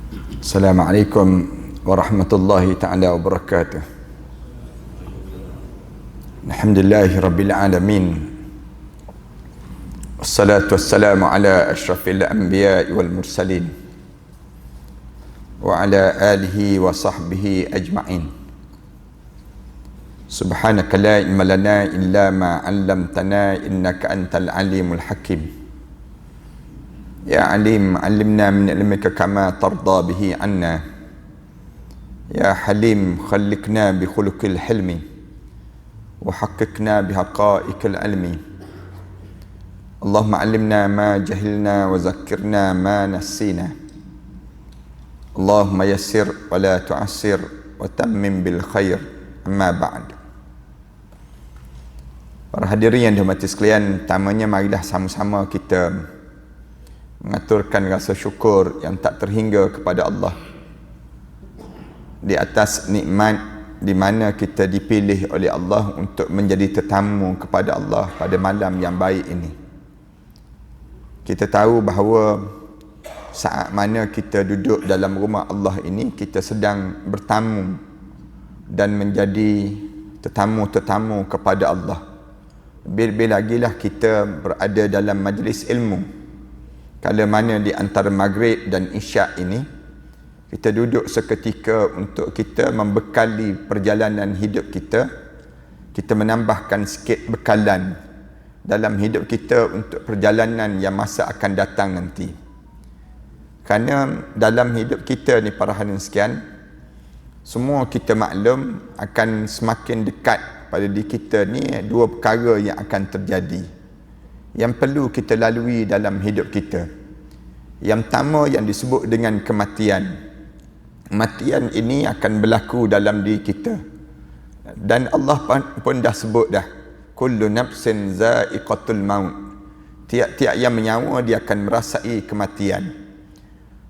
Assalamualaikum warahmatullahi ta'ala wabarakatuh. Alhamdulillahi rabbil alamin. Wassalatu wassalamu ala ashrafil anbiya'i wal mursalin wa ala alihi wa sahbihi ajma'in. Subhanaka la ilma lana illa ma 'allamtana innaka antal alimul hakim. Ya alim, 'allimna min ilmika kama tarda bihi 'anna. Ya halim, khalliqna bi khuluqil hilmi wa haqqqiqna bi haqa'iqil ilmi. Allahumma 'allimna ma jahilna wa zakkirna ma nasina. Allahumma yassir wa la tu'assir wa tammim bil khair. Amma ba'd. Para hadirin yang dihormati sekalian, pertamanya marilah sama-sama kita mengaturkan rasa syukur yang tak terhingga kepada Allah di atas nikmat di mana kita dipilih oleh Allah untuk menjadi tetamu kepada Allah pada malam yang baik ini. Kita tahu bahawa saat mana kita duduk dalam rumah Allah ini, kita sedang bertamu dan menjadi tetamu-tetamu kepada Allah. Lebih-lebih lagilah kita berada dalam majlis ilmu. Kala mana di antara maghrib dan isyak ini, kita duduk seketika untuk kita membekali perjalanan hidup kita. Kita menambahkan sikit bekalan dalam hidup kita untuk perjalanan yang masa akan datang nanti. Kerana dalam hidup kita ni para hadirin sekalian, semua kita maklum akan semakin dekat pada diri kita ni dua perkara yang akan terjadi yang perlu kita lalui dalam hidup kita. Yang pertama yang disebut dengan kematian. Kematian ini akan berlaku dalam diri kita. Dan Allah pun dah sebut dah, kullu nafsin za'iqatul maut. Tiap-tiap yang menyawa dia akan merasai kematian.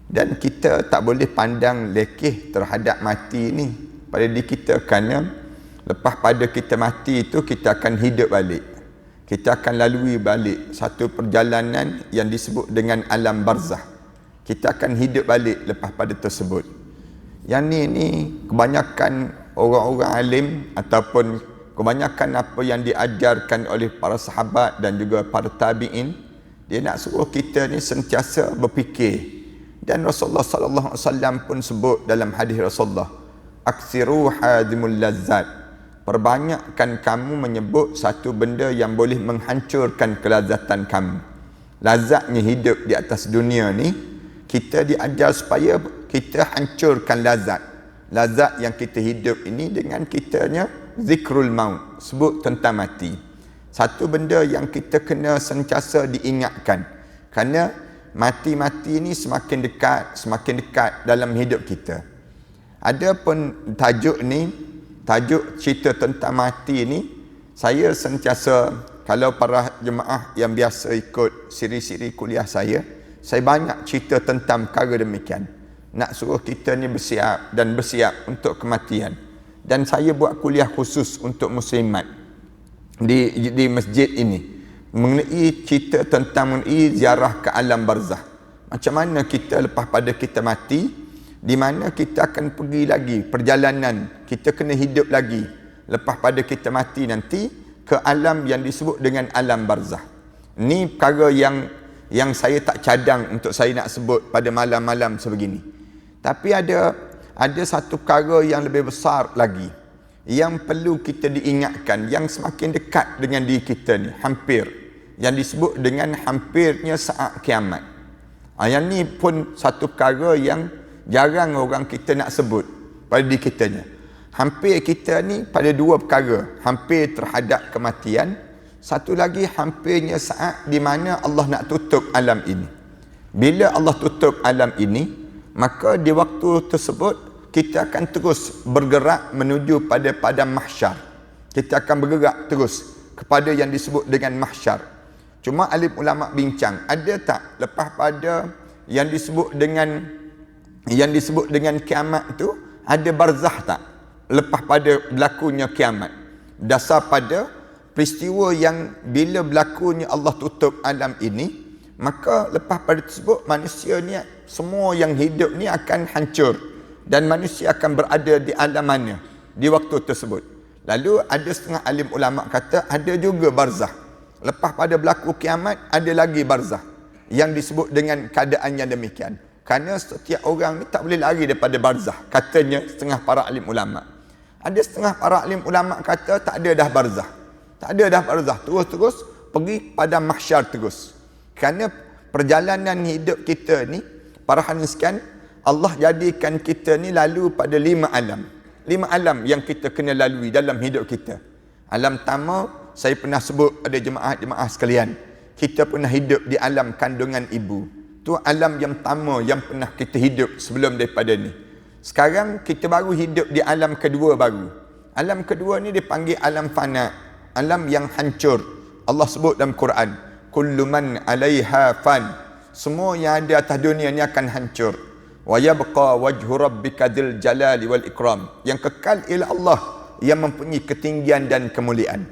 Dan kita tak boleh pandang lekeh terhadap mati ni pada diri kita, kerana lepas pada kita mati itu kita akan hidup balik. Kita akan lalui balik satu perjalanan yang disebut dengan alam barzah. Kita akan hidup balik lepas pada tersebut. Yang ni kebanyakan orang-orang alim ataupun kebanyakan apa yang diajarkan oleh para sahabat dan juga para tabi'in, dia nak suruh kita ni sentiasa berfikir. Dan Rasulullah sallallahu alaihi wasallam pun sebut dalam hadis Rasulullah, aksiru hadimul lazzat. Perbanyakkan kamu menyebut satu benda yang boleh menghancurkan kelazatan kamu. Lazatnya hidup di atas dunia ni, kita diajar supaya kita hancurkan lazat. Lazat yang kita hidup ini dengan kitanya zikrul maut, sebut tentang mati. Satu benda yang kita kena sentiasa diingatkan. Kerana mati-mati ni semakin dekat dalam hidup kita. Ada pun tajuk cerita tentang mati ni, saya sentiasa, kalau para jemaah yang biasa ikut siri-siri kuliah saya banyak cerita tentang perkara demikian. Nak suruh kita ni bersiap untuk kematian. Dan saya buat kuliah khusus untuk muslimat di masjid ini, mengenai cerita tentang mengenai ziarah ke alam barzah. Macam mana kita lepas pada kita mati, di mana kita akan pergi lagi perjalanan, kita kena hidup lagi lepas pada kita mati nanti ke alam yang disebut dengan alam barzah. Ni perkara yang saya tak cadang untuk saya nak sebut pada malam-malam sebegini. Tapi ada satu perkara yang lebih besar lagi yang perlu kita diingatkan, yang semakin dekat dengan diri kita ni, hampir, yang disebut dengan hampirnya saat kiamat. Yang ni pun satu perkara yang jarang orang kita nak sebut pada diri kitanya. Hampir kita ni pada dua perkara. Hampir terhadap kematian. Satu lagi hampirnya saat di mana Allah nak tutup alam ini. Bila Allah tutup alam ini, maka di waktu tersebut kita akan terus bergerak menuju pada padang mahsyar. Kita akan bergerak terus kepada yang disebut dengan mahsyar. Cuma alim ulama bincang, ada tak lepas pada yang disebut dengan kiamat tu, ada barzah tak lepas pada berlakunya kiamat? Dasar pada peristiwa yang bila berlakunya Allah tutup alam ini, maka lepas pada tersebut manusia ni semua yang hidup ni akan hancur dan manusia akan berada di alam mana di waktu tersebut. Lalu ada setengah alim ulama kata ada juga barzah. Lepas pada berlaku kiamat ada lagi barzah yang disebut dengan keadaan yang demikian. Kerana setiap orang ni tak boleh lari daripada barzah, katanya setengah para alim ulama. Ada setengah para alim ulama kata tak ada dah barzah. Tak ada dah barzah, terus-terus pergi pada mahsyar terus. Kerana perjalanan hidup kita ni, para hadirin sekalian, Allah jadikan kita ni lalu pada 5 alam. 5 alam yang kita kena lalui dalam hidup kita. Alam pertama, saya pernah sebut pada jemaah-jemaah sekalian. Kita pernah hidup di alam kandungan ibu. Itu alam yang pertama yang pernah kita hidup sebelum daripada ni. Sekarang kita baru hidup di alam kedua baru. Alam kedua ni dipanggil alam fana. Alam yang hancur. Allah sebut dalam Quran, kullu man 'alaiha fan. Semua yang ada atas dunia ni akan hancur. Wa yabqa wajhu rabbika dzil jalali wal ikram. Yang kekal ialah Allah yang mempunyai ketinggian dan kemuliaan.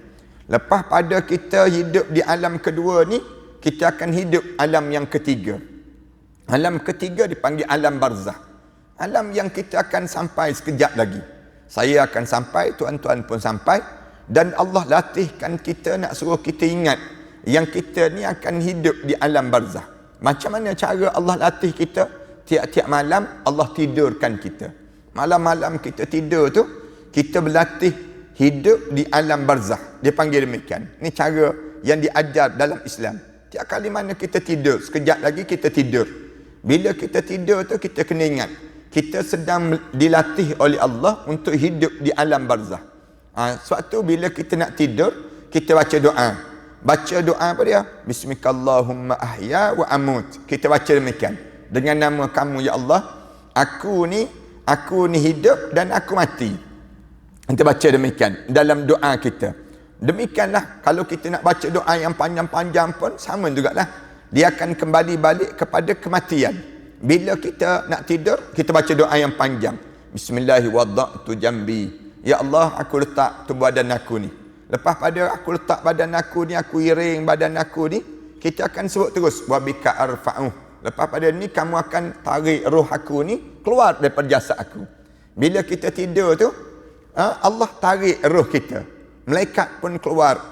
Lepas pada kita hidup di alam kedua ni, kita akan hidup alam yang ketiga. Alam ketiga dipanggil alam barzah. Alam yang kita akan sampai sekejap lagi. Saya akan sampai, tuan-tuan pun sampai. Dan Allah latihkan kita, nak suruh kita ingat yang kita ni akan hidup di alam barzah. Macam mana cara Allah latih kita? Tiap-tiap malam Allah tidurkan kita. Malam-malam kita tidur tu, kita berlatih hidup di alam barzah. Dia panggil demikian. Ini cara yang diajar dalam Islam. Tiap kali mana kita tidur, sekejap lagi kita tidur. Bila kita tidur tu, kita kena ingat, kita sedang dilatih oleh Allah untuk hidup di alam barzah. Sebab tu bila kita nak tidur, kita baca doa. Baca doa apa dia? Bismikallahumma ahya wa amut. Kita baca demikian. Dengan nama kamu ya Allah, aku ni hidup dan aku mati. Kita baca demikian dalam doa kita. Demikianlah kalau kita nak baca doa yang panjang-panjang pun sama jugalah. Dia akan kembali balik kepada kematian. Bila kita nak tidur, kita baca doa yang panjang. Bismillahirrahmanirrahim jambi. Ya Allah, aku letak tu badan aku ni. Lepas pada aku letak badan aku ni, aku iring badan aku ni, kita akan sebut terus wa bika arfa'u. Lepas pada ni kamu akan tarik roh aku ni keluar daripada jasad aku. Bila kita tidur tu, Allah tarik roh kita. Malaikat pun keluar.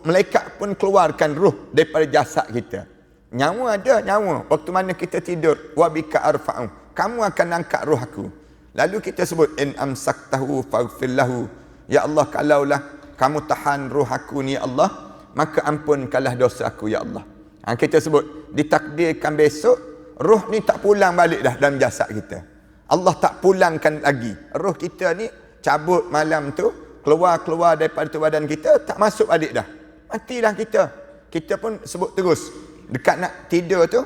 Malaikat pun keluarkan roh daripada jasad kita. Nyawa ada, nyawa. Waktu mana kita tidur, wa bika arfa'u. Kamu akan angkat roh aku. Lalu kita sebut in amsaktahu faghfir lahu. Ya Allah, kalaulah kamu tahan roh aku ni ya Allah, maka ampunkanlah dosa aku ya Allah. Kita sebut ditakdirkan besok roh ni tak pulang balik dah dalam jasad kita. Allah tak pulangkan lagi. Roh kita ni cabut malam tu, keluar daripada tu badan kita, tak masuk balik dah. Matilah kita. Kita pun sebut terus dekat nak tidur tu,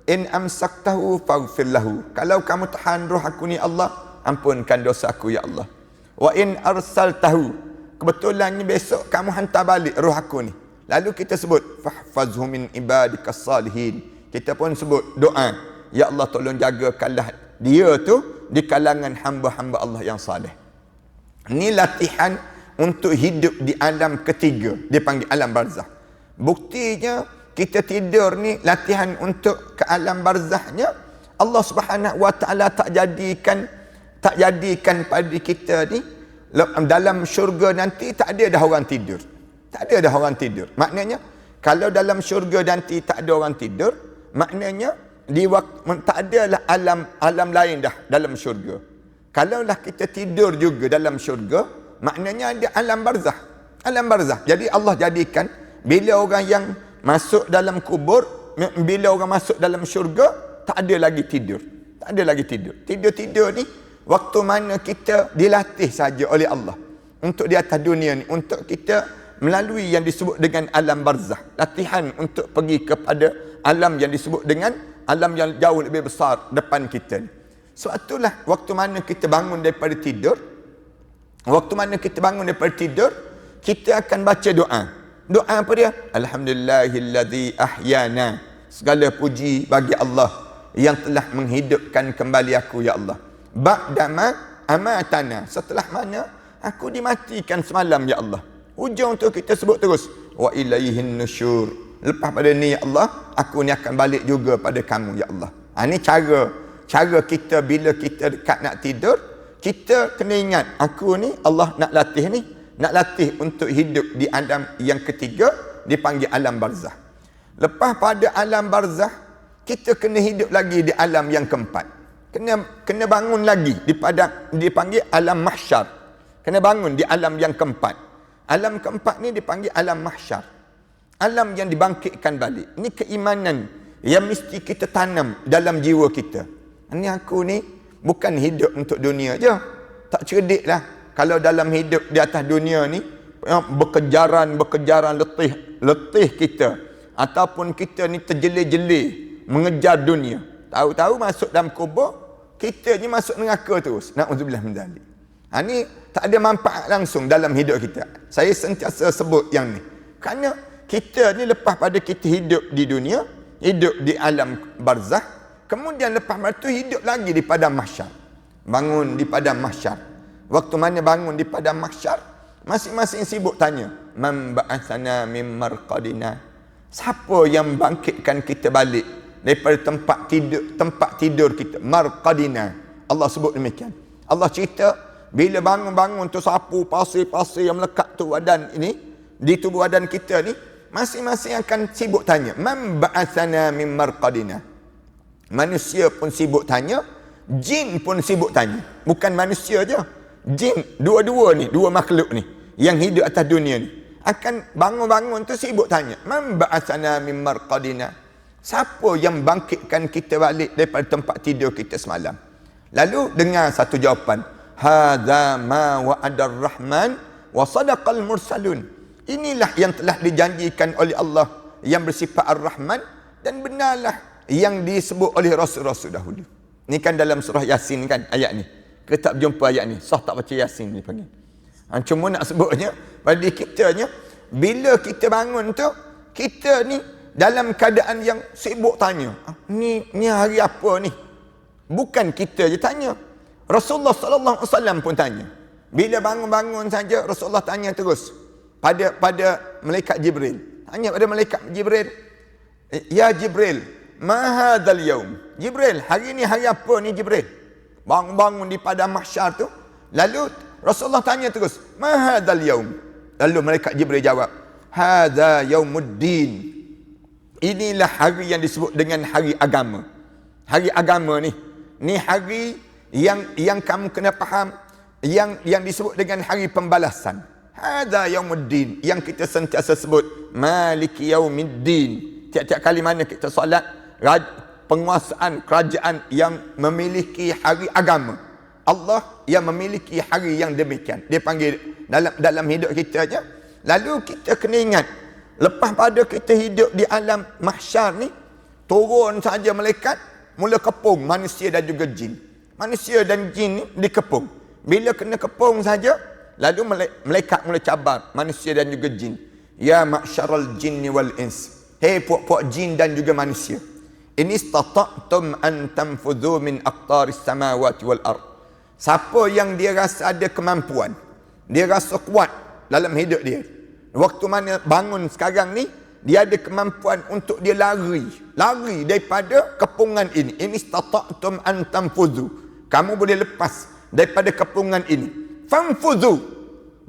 in amsaktahu faghfir lahu. Kalau kamu tahan roh aku ni Allah, ampunkan dosa aku ya Allah. Wa in arsaltahu, kebetulannya besok kamu hantar balik roh aku ni. Lalu kita sebut fahfazhu min ibadikas salihin. Kita pun sebut doa, ya Allah tolong jagakanlah dia tu di kalangan hamba-hamba Allah yang saleh. Ini latihan untuk hidup di alam ketiga, dia panggil alam barzah. Buktinya kita tidur ni latihan untuk ke alam barzahnya. Allah Subhanahu wa taala tak jadikan pada kita ni dalam syurga nanti tak ada dah orang tidur. Tak ada dah orang tidur. Maknanya kalau dalam syurga nanti tak ada orang tidur, maknanya di waktu tak adalah alam lain dah dalam syurga. Kalaulah kita tidur juga dalam syurga, maknanya ada alam barzah. Alam barzah. Jadi Allah jadikan bila orang yang masuk dalam kubur, bila orang masuk dalam syurga, tak ada lagi tidur. Tak ada lagi tidur. Tidur-tidur ni waktu mana kita dilatih saja oleh Allah untuk di atas dunia ni, untuk kita melalui yang disebut dengan alam barzah. Latihan untuk pergi kepada alam yang disebut dengan alam yang jauh lebih besar depan kita ni. Sebab itulah waktu mana kita bangun daripada tidur, kita akan baca doa. Doa apa dia? Alhamdulillahillazi ahyana. Segala puji bagi Allah yang telah menghidupkan kembali aku ya Allah. Ba'dama amatana. Setelah mana aku dimatikan semalam ya Allah. Ujung tu kita sebut terus wa ilaihin nusyur. Lepas pada ni ya Allah, aku ni akan balik juga pada kamu ya Allah. Ini cara kita bila kita dekat nak tidur, kita kena ingat, aku ni Allah nak latih untuk hidup di alam yang ketiga, dipanggil alam barzah. Lepas pada alam barzah, kita kena hidup lagi di alam yang keempat. Kena bangun lagi dipanggil alam mahsyar. Kena bangun di alam yang keempat. Alam keempat ni dipanggil alam mahsyar. Alam yang dibangkitkan balik. Ini keimanan yang mesti kita tanam dalam jiwa kita. Ini aku ni bukan hidup untuk dunia je. Tak cerdik lah kalau dalam hidup di atas dunia ni berkejaran letih kita, ataupun kita ni terjelir-jelir mengejar dunia. Tahu-tahu masuk dalam kubur, kita ni masuk neraka terus. Na'udzubillah min dzalik. Ni tak ada manfaat langsung dalam hidup kita. Saya sentiasa sebut yang ni. Kerana kita ni lepas pada kita hidup di dunia, hidup di alam barzah, kemudian lepas itu hidup lagi di padang mahsyar. Bangun di padang mahsyar. Waktu mana bangun di padang mahsyar, masing-masing sibuk tanya, man ba'atsana min marqadina. Siapa yang bangkitkan kita balik daripada tempat tidur kita? Marqadina. Allah sebut demikian. Allah cerita bila bangun-bangun tu sapu pasir-pasir yang melekat tu badan ini, di tubuh badan kita ni, masing-masing akan sibuk tanya, man ba'atsana min marqadina. Manusia pun sibuk tanya, jin pun sibuk tanya. Bukan manusia je, jin, dua-dua ni, dua makhluk ni yang hidup atas dunia ni akan bangun-bangun tu sibuk tanya, man ba'atsana min marqadina. Siapa yang bangkitkan kita balik daripada tempat tidur kita semalam? Lalu dengar satu jawapan, hadza ma wa'adar rahman wa sadaqal mursalun. Inilah yang telah dijanjikan oleh Allah yang bersifat ar-Rahman, dan benarlah yang disebut oleh rasul-rasul dahulu. Ni kan dalam surah Yasin kan ayat ni. Kita tak berjumpa ayat ni. Sah tak baca Yasin ni panggil. Cuma nak sebutnya pada kitanya, bila kita bangun tu, kita ni dalam keadaan yang sibuk tanya, ni hari apa ni? Bukan kita je tanya. Rasulullah sallallahu alaihi wasallam pun tanya. Bila bangun-bangun saja Rasulullah tanya terus pada malaikat Jibril. Tanya pada malaikat Jibril, ya Jibril, ma hadzal yaum? Jibril, hari ni hari apa ni Jibril? Bangun-bangun di padang mahsyar tu. Lalu Rasulullah tanya terus, ma hadzal yaum? Lalu malaikat Jibril jawab, hadza yaumuddin. Inilah hari yang disebut dengan hari agama. Hari agama ni hari yang kamu kena faham, yang disebut dengan hari pembalasan. Hadza yaumuddin, yang kita sentiasa sebut maliki yaumiddin. Tiap-tiap kali mana kita solat, penguasaan kerajaan yang memiliki hari agama, Allah yang memiliki hari yang demikian. Dia panggil dalam hidup kita je. Lalu kita kena ingat, lepas pada kita hidup di alam mahsyar ni, turun saja malaikat, mula kepung manusia dan juga jin. Manusia dan jin ni dikepung. Bila kena kepung saja, lalu malaikat mula cabar manusia dan juga jin. Ya ma'syaral jinni wal ins. Hei puak-puak jin dan juga manusia. In istata'tum an tanfudhu min aqtaris samawati wal ard. Siapa yang dia rasa ada kemampuan, dia rasa kuat dalam hidup dia, waktu mana bangun sekarang ni, dia ada kemampuan untuk dia lari daripada kepungan ini. In istata'tum an tanfudhu. Kamu boleh lepas daripada kepungan ini. Fanfudhu.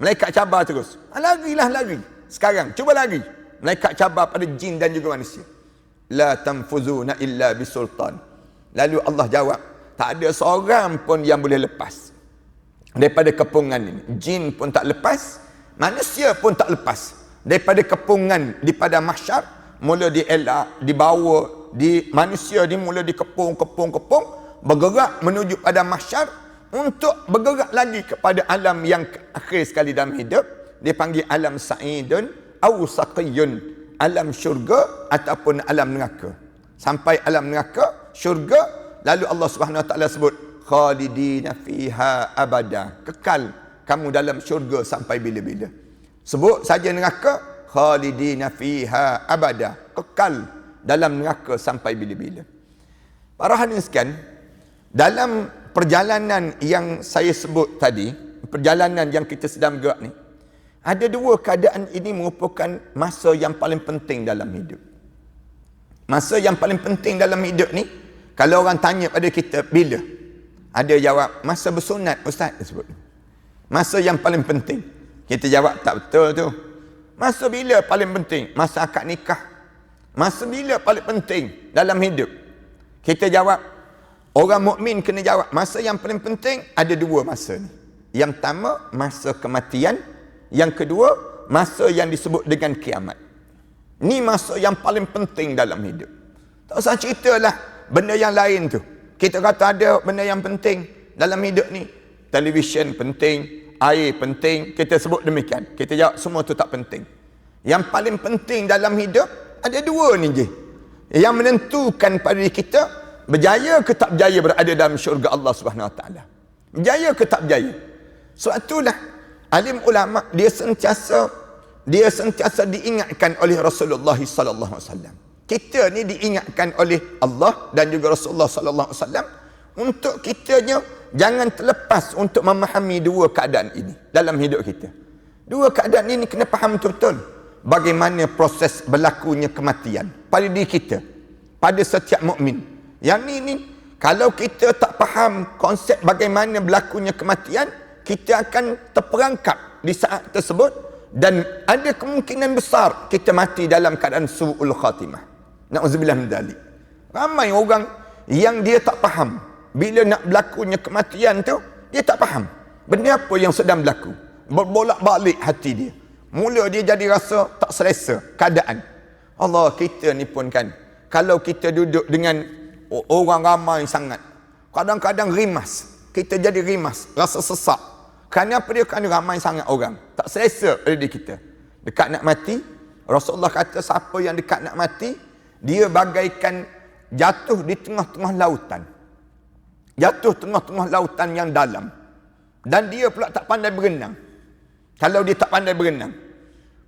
Malaikat cabar terus. Lari. Sekarang cuba lari. Malaikat cabar pada jin dan juga manusia. La tanfuzuna illa bisultan. Lalu Allah jawab, tak ada seorang pun yang boleh lepas daripada kepungan ini. Jin pun tak lepas, manusia pun tak lepas daripada kepungan di padang mahsyar. Mula dielak, dibawa, manusia ni mula dikepung, bergerak menuju padang mahsyar untuk bergerak lagi kepada alam yang akhir sekali dalam hidup. Dia panggil alam sa'idun au saqiyun, alam syurga ataupun alam neraka. Sampai alam neraka, syurga, lalu Allah Subhanahu Wa Taala sebut khalidina fiha abada, kekal kamu dalam syurga sampai bila-bila. Sebut saja neraka, khalidina fiha abada, kekal dalam neraka sampai bila-bila. Para hadirin sekalian, dalam perjalanan yang saya sebut tadi, perjalanan yang kita sedang gerak ni, Ada dua keadaan ini merupakan masa yang paling penting dalam hidup. Masa yang paling penting dalam hidup ni, kalau orang tanya pada kita, bila? Ada jawab, masa bersunat, Ustaz sebut. Masa yang paling penting. Kita jawab, tak betul tu. Masa bila paling penting? Masa akad nikah. Masa bila paling penting dalam hidup? Kita jawab, orang mukmin kena jawab, masa yang paling penting ada dua masa ni. Yang pertama, masa kematian. Yang kedua, masa yang disebut dengan kiamat. Ni masa yang paling penting dalam hidup. Tak usah ceritalah benda yang lain tu. Kita kata ada benda yang penting dalam hidup ni. Televisyen penting, air penting, kita sebut demikian. Kita jawab semua tu tak penting. Yang paling penting dalam hidup ada dua ni je. Yang menentukan pada diri kita berjaya ke tak berjaya berada dalam syurga Allah Subhanahu Wa Taala. Berjaya ke tak berjaya. Sebab itulah alim ulama dia sentiasa diingatkan oleh Rasulullah sallallahu alaihi wasallam. Kita ni diingatkan oleh Allah dan juga Rasulullah sallallahu alaihi wasallam untuk kitanya jangan terlepas untuk memahami dua keadaan ini dalam hidup kita. Dua keadaan ini kena faham betul-betul. Bagaimana proses berlakunya kematian pada diri kita, pada setiap mukmin. Yang ni kalau kita tak faham konsep bagaimana berlakunya kematian, kita akan terperangkap di saat tersebut dan ada kemungkinan besar kita mati dalam keadaan su'ul khatimah. Na'udzubillah min dzalik. Ramai orang yang dia tak faham bila nak berlakunya kematian tu, dia tak faham benda apa yang sedang berlaku. Berbolak-balik hati dia. Mula dia jadi rasa tak selesa keadaan. Allah, kita ni pun kan, kalau kita duduk dengan orang ramai sangat, kadang-kadang rimas. Kita jadi rimas, rasa sesak. Kerana apa dia? Kerana ramai sangat orang. Tak selesa pada diri kita. Dekat nak mati, Rasulullah kata siapa yang dekat nak mati, dia bagaikan jatuh di tengah-tengah lautan. Jatuh tengah-tengah lautan yang dalam. Dan dia pula tak pandai berenang. Kalau dia tak pandai berenang,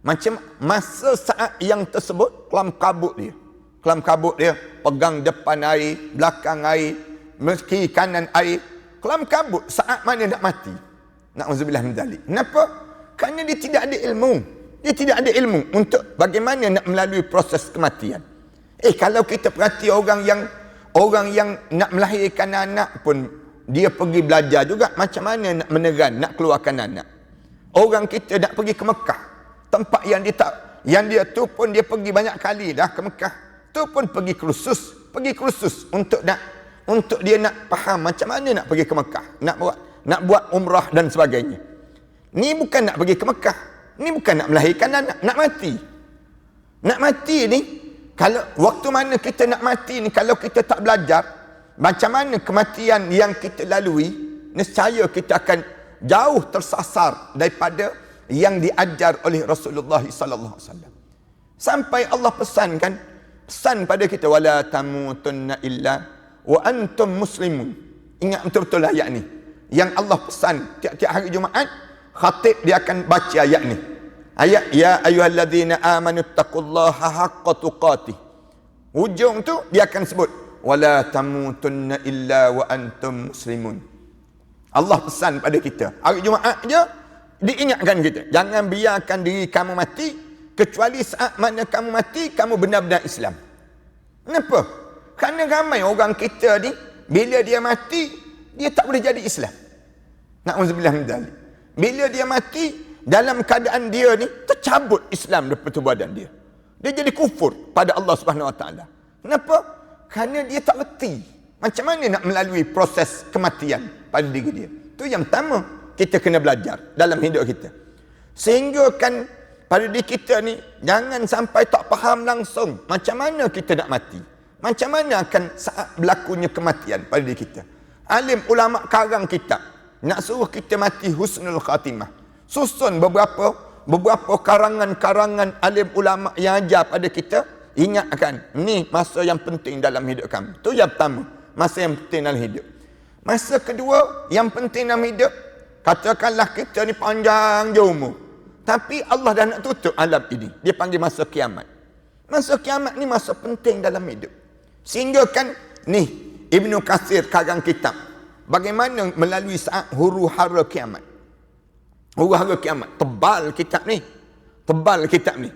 macam masa saat yang tersebut, kelam kabut dia. Kelam kabut dia, pegang depan air, belakang air, kiri kanan air. Kelam kabut saat mana nak mati. Na'udzubillah min dzalik. Kenapa? Kerana dia tidak ada ilmu. Dia tidak ada ilmu untuk bagaimana nak melalui proses kematian. Kalau kita perhati orang yang nak melahirkan anak pun, dia pergi belajar juga macam mana nak meneran, nak keluarkan anak. Orang kita nak pergi ke Mekah, tempat yang dia tu pun dia pergi banyak kali dah ke Mekah. Tu pun pergi kursus untuk dia nak faham macam mana nak pergi ke Mekah, nak buat umrah dan sebagainya. Ni bukan nak pergi ke Mekah, ni bukan nak melahirkan anak, nak mati. Nak mati ni, kalau waktu mana kita nak mati ni, kalau kita tak belajar macam mana kematian yang kita lalui, nescaya kita akan jauh tersasar daripada yang diajar oleh Rasulullah sallallahu alaihi wasallam. Sampai Allah pesan pada kita, wala tamutunna illa wa antum muslimun. Ingat betul-betul ayat ni. Yang Allah pesan tiap-tiap hari Jumaat, khatib dia akan baca ayat ni. Ayat ya ayyuhalladzina amanu taqullaha haqqa tuqatih. Hujung tu dia akan sebut wala tamutunna illa wa antum muslimun. Allah pesan pada kita. Hari Jumaat je diingatkan kita, jangan biarkan diri kamu mati kecuali saat mana kamu mati kamu benar-benar Islam. Kenapa? Kerana ramai orang kita ni bila dia mati dia tak boleh jadi Islam. Na'udzubillah min dzalik. Bila dia mati dalam keadaan dia ni tercabut Islam daripada tubuh badan dia. Dia jadi kufur pada Allah Subhanahu Wa Taala. Kenapa? Kerana dia tak reti macam mana nak melalui proses kematian pada diri dia. Itu yang pertama kita kena belajar dalam hidup kita. Sehingga kan pada diri kita ni jangan sampai tak faham langsung macam mana kita nak mati. Macam mana akan saat berlakunya kematian pada diri kita. Alim ulama karang kitab nak suruh kita mati husnul khatimah. Susun beberapa karangan-karangan alim ulama yang ajar pada kita, ingatkan ni masa yang penting dalam hidup kamu. Tu yang pertama, masa yang penting dalam hidup. Masa kedua yang penting dalam hidup, katakanlah kita ni panjang je umur, tapi Allah dah nak tutup alam ini. Dia panggil masa kiamat. Masa kiamat ni masa penting dalam hidup. Sehingga kan ni Ibnu Katsir karang kitab bagaimana melalui saat huru hara kiamat. Huru-hara kiamat. Tebal kitab ni. Tebal kitab ni.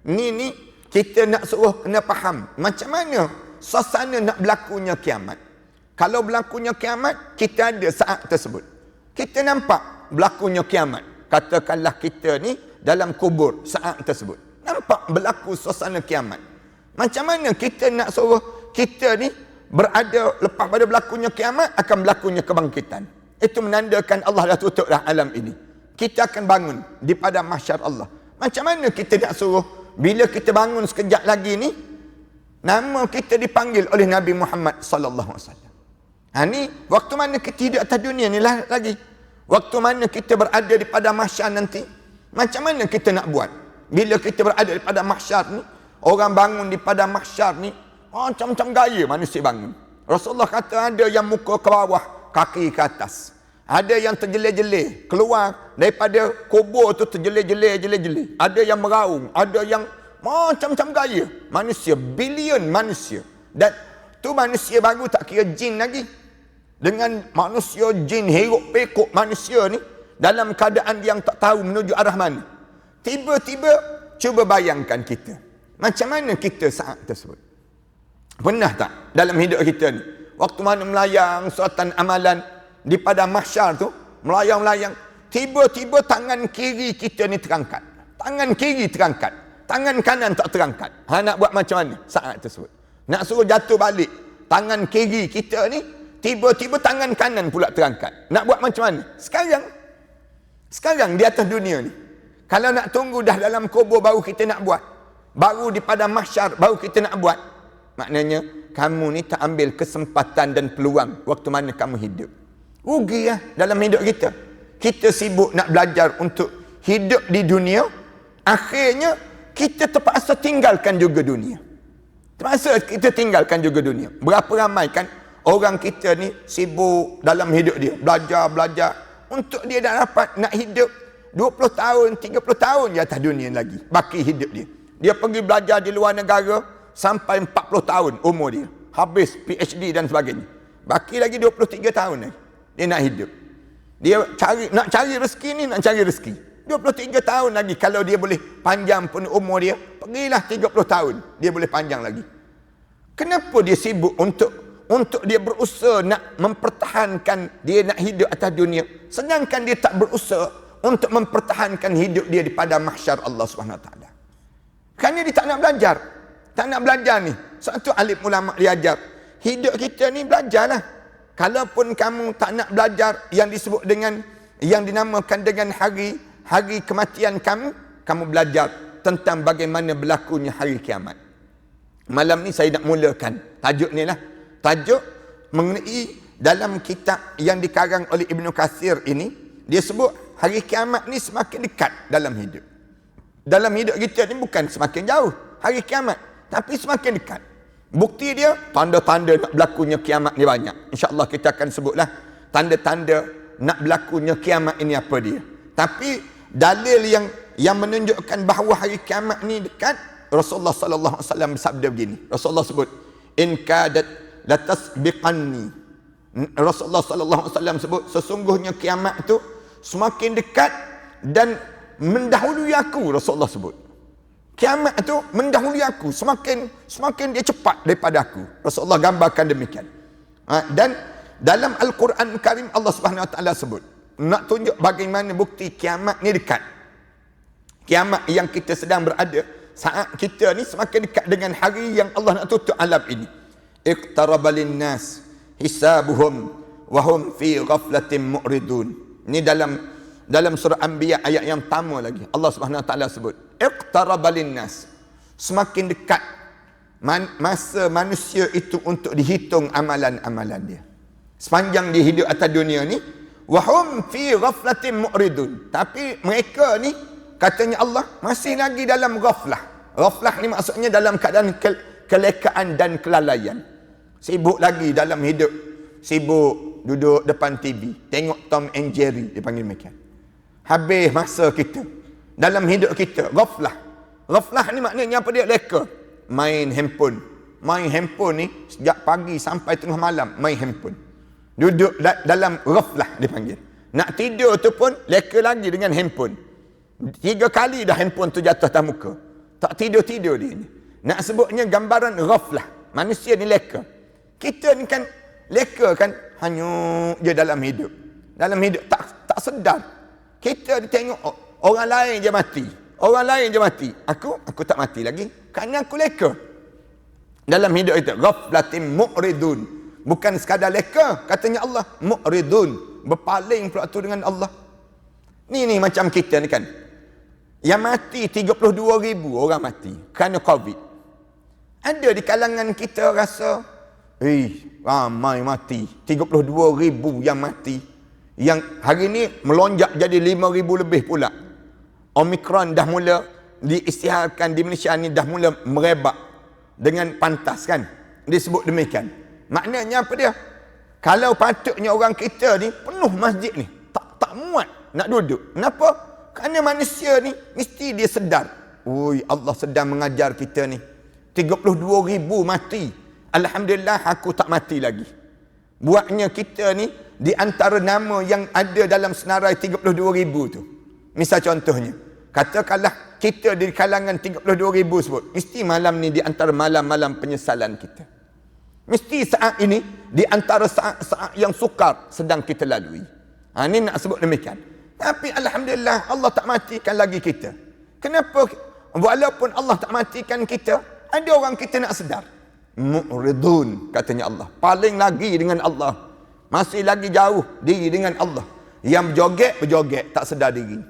Ni kita nak suruh kena faham macam mana suasana nak berlakunya kiamat. Kalau berlakunya kiamat, kita ada saat tersebut. Kita nampak berlakunya kiamat. Katakanlah kita ni dalam kubur saat tersebut. Nampak berlaku suasana kiamat. Macam mana kita nak suruh kita ni berada lepas pada berlakunya kiamat, akan berlakunya kebangkitan. Itu menandakan Allah dah tutup dah alam ini. Kita akan bangun di padang mahsyar Allah. Macam mana kita nak suruh bila kita bangun sekejap lagi ni, nama kita dipanggil oleh Nabi Muhammad sallallahu alaihi wasallam. Ni waktu mana kita hidup atas dunia ni lah lagi. Waktu mana kita berada di padang mahsyar nanti, macam mana kita nak buat? Bila kita berada di padang mahsyar ni, orang bangun di padang mahsyar ni, macam-macam gaya manusia bangun. Rasulullah kata ada yang muka ke bawah, kaki ke atas. Ada yang terjelir-jelir, keluar daripada kubur tu terjelir-jelir. Ada yang meraung, ada yang macam-macam gaya. Manusia, bilion manusia. Dan tu manusia baru, tak kira jin lagi. Dengan manusia, jin, hiruk pekuk manusia ni, dalam keadaan yang tak tahu menuju arah mana. Tiba-tiba, cuba bayangkan kita. Macam mana kita saat tersebut? Pernah tak dalam hidup kita ni? Waktu mana melayang suatan amalan, di padang mahsyar tu, melayang-layang, tiba-tiba tangan kiri kita ni terangkat. Tangan kiri terangkat. Tangan kanan tak terangkat. Nak buat macam mana saat tersebut? Nak suruh jatuh balik. Tangan kiri kita ni, tiba-tiba tangan kanan pula terangkat. Nak buat macam mana? Sekarang di atas dunia ni. Kalau nak tunggu dah dalam kubur baru kita nak buat. Baru di padang mahsyar baru kita nak buat. Maknanya, kamu ni tak ambil kesempatan dan peluang waktu mana kamu hidup. Rugi lah dalam hidup kita. Kita sibuk nak belajar untuk hidup di dunia. Akhirnya, kita terpaksa tinggalkan juga dunia. Terpaksa kita tinggalkan juga dunia. Berapa ramai kan orang kita ni sibuk dalam hidup dia. Belajar. Untuk dia dah dapat nak hidup 20 tahun, 30 tahun di atas dunia lagi. Baki hidup dia. Dia pergi belajar di luar negara sampai 40 tahun umur dia. Habis PhD dan sebagainya. Baki lagi 23 tahun lagi. Dia nak hidup. Dia nak cari rezeki ni, nak cari rezeki. 23 tahun lagi kalau dia boleh panjang pun umur dia, pergilah 30 tahun, dia boleh panjang lagi. Kenapa dia sibuk untuk dia berusaha nak mempertahankan dia nak hidup atas dunia, sedangkan dia tak berusaha untuk mempertahankan hidup dia di padang mahsyar Allah Subhanahu Wa Taala. Kerana dia tak nak belajar. Tak nak belajar ni. Satu alim ulama dia ajar, hidup kita ni belajarlah. Kalaupun kamu tak nak belajar yang disebut dengan, yang dinamakan dengan hari kematian kamu belajar tentang bagaimana berlakunya hari kiamat. Malam ni saya nak mulakan tajuk ni lah. Tajuk mengenai dalam kitab yang dikarang oleh Ibnu Katsir ini, dia sebut hari kiamat ni semakin dekat dalam hidup. Dalam hidup kita ni bukan semakin jauh hari kiamat, tapi semakin dekat. Bukti dia, tanda-tanda nak berlakunya kiamat ni banyak. InsyaAllah kita akan sebutlah tanda-tanda nak berlakunya kiamat ini apa dia. Tapi dalil yang menunjukkan bahawa hari kiamat ni dekat, Rasulullah sallallahu alaihi wasallam bersabda begini. Rasulullah sebut, in kadat latasbiqanni. Rasulullah sallallahu alaihi wasallam sebut, sesungguhnya kiamat tu semakin dekat dan mendahului aku. Rasulullah sebut kiamat tu mendahului aku, semakin dia cepat daripada aku. Rasulullah gambarkan demikian. Dan dalam Al-Quran Karim Allah Subhanahu Wa Taala sebut, nak tunjuk bagaimana bukti kiamat ni dekat. Kiamat yang kita sedang berada, saat kita ni semakin dekat dengan hari yang Allah nak tutup alam ini. Iqtaraba lin-nas hisabuhum wa hum fi ghaflatin mu'ridun. Ini dalam surah Anbiya ayat yang pertama lagi. Allah Subhanahu Wa Taala sebut, iqtaraba lin-nas, semakin dekat masa manusia itu untuk dihitung amalan-amalan dia. Sepanjang dia hidup atas dunia ni, wa hum fi ghaflatin mu'ridun. Tapi mereka ni, katanya Allah, masih lagi dalam ghaflah. Ghaflah ni maksudnya dalam keadaan kelekaan dan kelalaian. Sibuk lagi dalam hidup. Sibuk duduk depan TV, tengok Tom and Jerry, dia panggil mereka. Habis masa kita dalam hidup kita, ghaflah. Ghaflah ni maknanya apa dia? Leka. Main handphone. Main handphone ni sejak pagi sampai tengah malam main handphone. Duduk dalam ghaflah dipanggil. Nak tidur tu pun leka lagi dengan handphone. 3 kali dah handphone tu jatuh atas muka. Tak tidur-tidur dia ni. Nak sebutnya gambaran ghaflah. Manusia ni leka. Kita ni kan leka kan, hanyut je dalam hidup. Dalam hidup tak sedar. Kita tengok orang lain je mati. Orang lain je mati. Aku tak mati lagi. Kerana aku leka. Dalam hidup itu. Ghaflatin mu'ridun. Bukan sekadar leka. Katanya Allah. Mu'ridun. Berpaling pula tu dengan Allah. Ni macam kita ni kan. Yang mati 32,000 orang mati. Kerana COVID. Ada di kalangan kita rasa, ramai mati. 32,000 yang mati. Yang hari ni melonjak jadi 5,000 lebih pula. Omikron dah mula diisytiharkan di Malaysia ni, dah mula merebak dengan pantas kan. Disebut demikian. Maknanya apa dia? Kalau patutnya orang kita ni penuh masjid ni, tak muat nak duduk. Kenapa? Kerana manusia ni mesti dia sedar. Allah sedang mengajar kita ni. 32,000 mati. Alhamdulillah aku tak mati lagi. Buatnya kita ni di antara nama yang ada dalam senarai 32,000 tu. Misal contohnya, katakanlah kita di kalangan 32,000 sebut, mesti malam ni di antara malam-malam penyesalan kita. Mesti saat ini di antara saat-saat yang sukar sedang kita lalui. Ini nak sebut demikian. Tapi alhamdulillah Allah tak matikan lagi kita. Kenapa? Walaupun Allah tak matikan kita, ada orang kita nak sedar. Mu'ridun katanya Allah. Paling lagi dengan Allah. Masih lagi jauh diri dengan Allah. Yang berjoget tak sedar diri.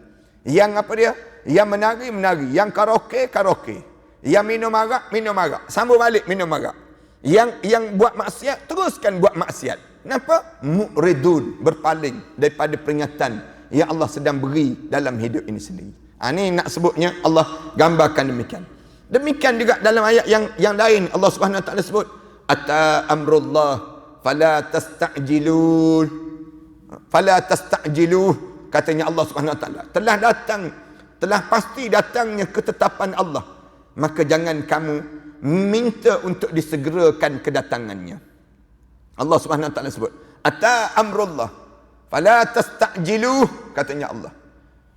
Yang apa dia? Yang menari. Yang karaoke. Yang minum arak. Sambung balik minum arak. Yang buat maksiat, teruskan buat maksiat. Kenapa? Mu'ridun, berpaling daripada peringatan yang Allah sedang beri dalam hidup ini sendiri. Ini nak sebutnya Allah gambarkan demikian. Demikian juga dalam ayat yang lain Allah Subhanahu Wa Taala sebut, ata amrullah fala tasta'jiluh. Katanya Allah Subhanahu Wa Taala, telah pasti datangnya ketetapan Allah, maka jangan kamu minta untuk disegerakan kedatangannya. Allah Subhanahu Wa Taala sebut, ata amrullah fala tasta'jiluh, katanya Allah.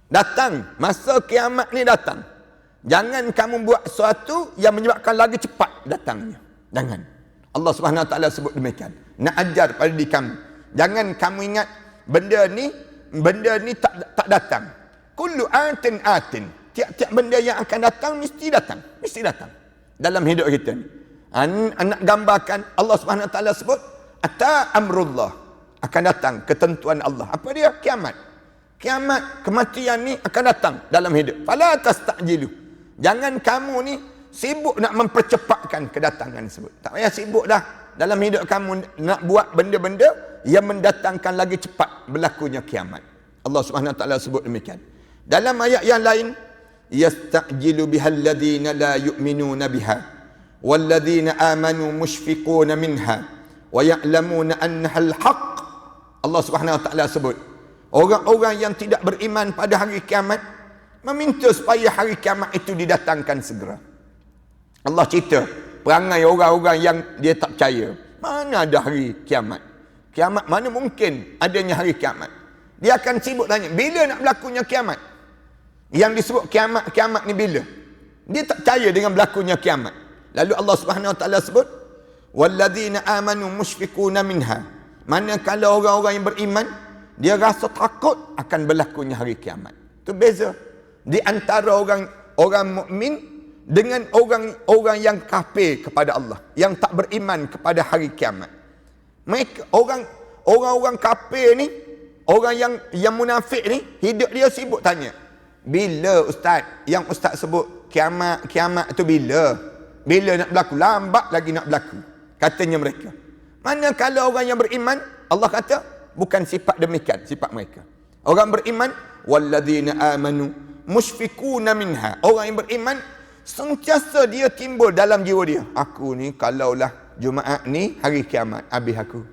Datang, masa kiamat ni datang. Jangan kamu buat sesuatu yang menyebabkan lagi cepat datangnya. Jangan. Allah Subhanahu Wa Taala sebut demikian. Nak ajar pada diri kamu. Jangan kamu ingat benda ni tak datang. Kullu atin. Tiap-tiap benda yang akan datang mesti datang. Dalam hidup kita ni. Nak gambarkan Allah Subhanahu Wa Taala sebut ata amrullah, akan datang ketentuan Allah. Apa dia? Kiamat, kematian ni akan datang dalam hidup. Fala tasta'jilu. Jangan kamu ni sibuk nak mempercepatkan kedatangan tersebut. Tak payah sibuk dah dalam hidup kamu nak buat benda-benda yang mendatangkan lagi cepat berlakunya kiamat. Allah Subhanahu Wa Taala sebut demikian. Dalam ayat yang lain, yasta'jilu bihal ladzina la yu'minuna biha wal ladzina amanu mushfiquna minha wa ya'lamuna annaha al-haq. Allah Subhanahu Wa Taala sebut orang-orang yang tidak beriman pada hari kiamat meminta supaya hari kiamat itu didatangkan segera. Allah cerita perangai orang-orang yang dia tak percaya. Mana ada hari kiamat? Kiamat mana mungkin adanya hari kiamat? Dia akan sibuk tanya, bila nak berlakunya kiamat? Yang disebut kiamat ni bila? Dia tak percaya dengan berlakunya kiamat. Lalu Allah Subhanahu Wa Taala sebut, walladzina amanu mushfiquna minha. Manakala orang-orang yang beriman, dia rasa takut akan berlakunya hari kiamat. Itu beza di antara orang mukmin dengan orang yang kafir kepada Allah, yang tak beriman kepada hari kiamat. Mereka orang kafir ni, orang yang munafik ni, hidup dia sibuk tanya, bila ustaz? Yang ustaz sebut kiamat tu bila? Bila nak berlaku? Lambat lagi nak berlaku, katanya mereka. Manakala orang yang beriman, Allah kata bukan sifat demikian sifat mereka. Orang beriman, walladzina amanu mushfiquna minha. Orang yang beriman sentiasa dia timbul dalam jiwa dia, aku ni kalaulah Jumaat ni hari kiamat, habis aku.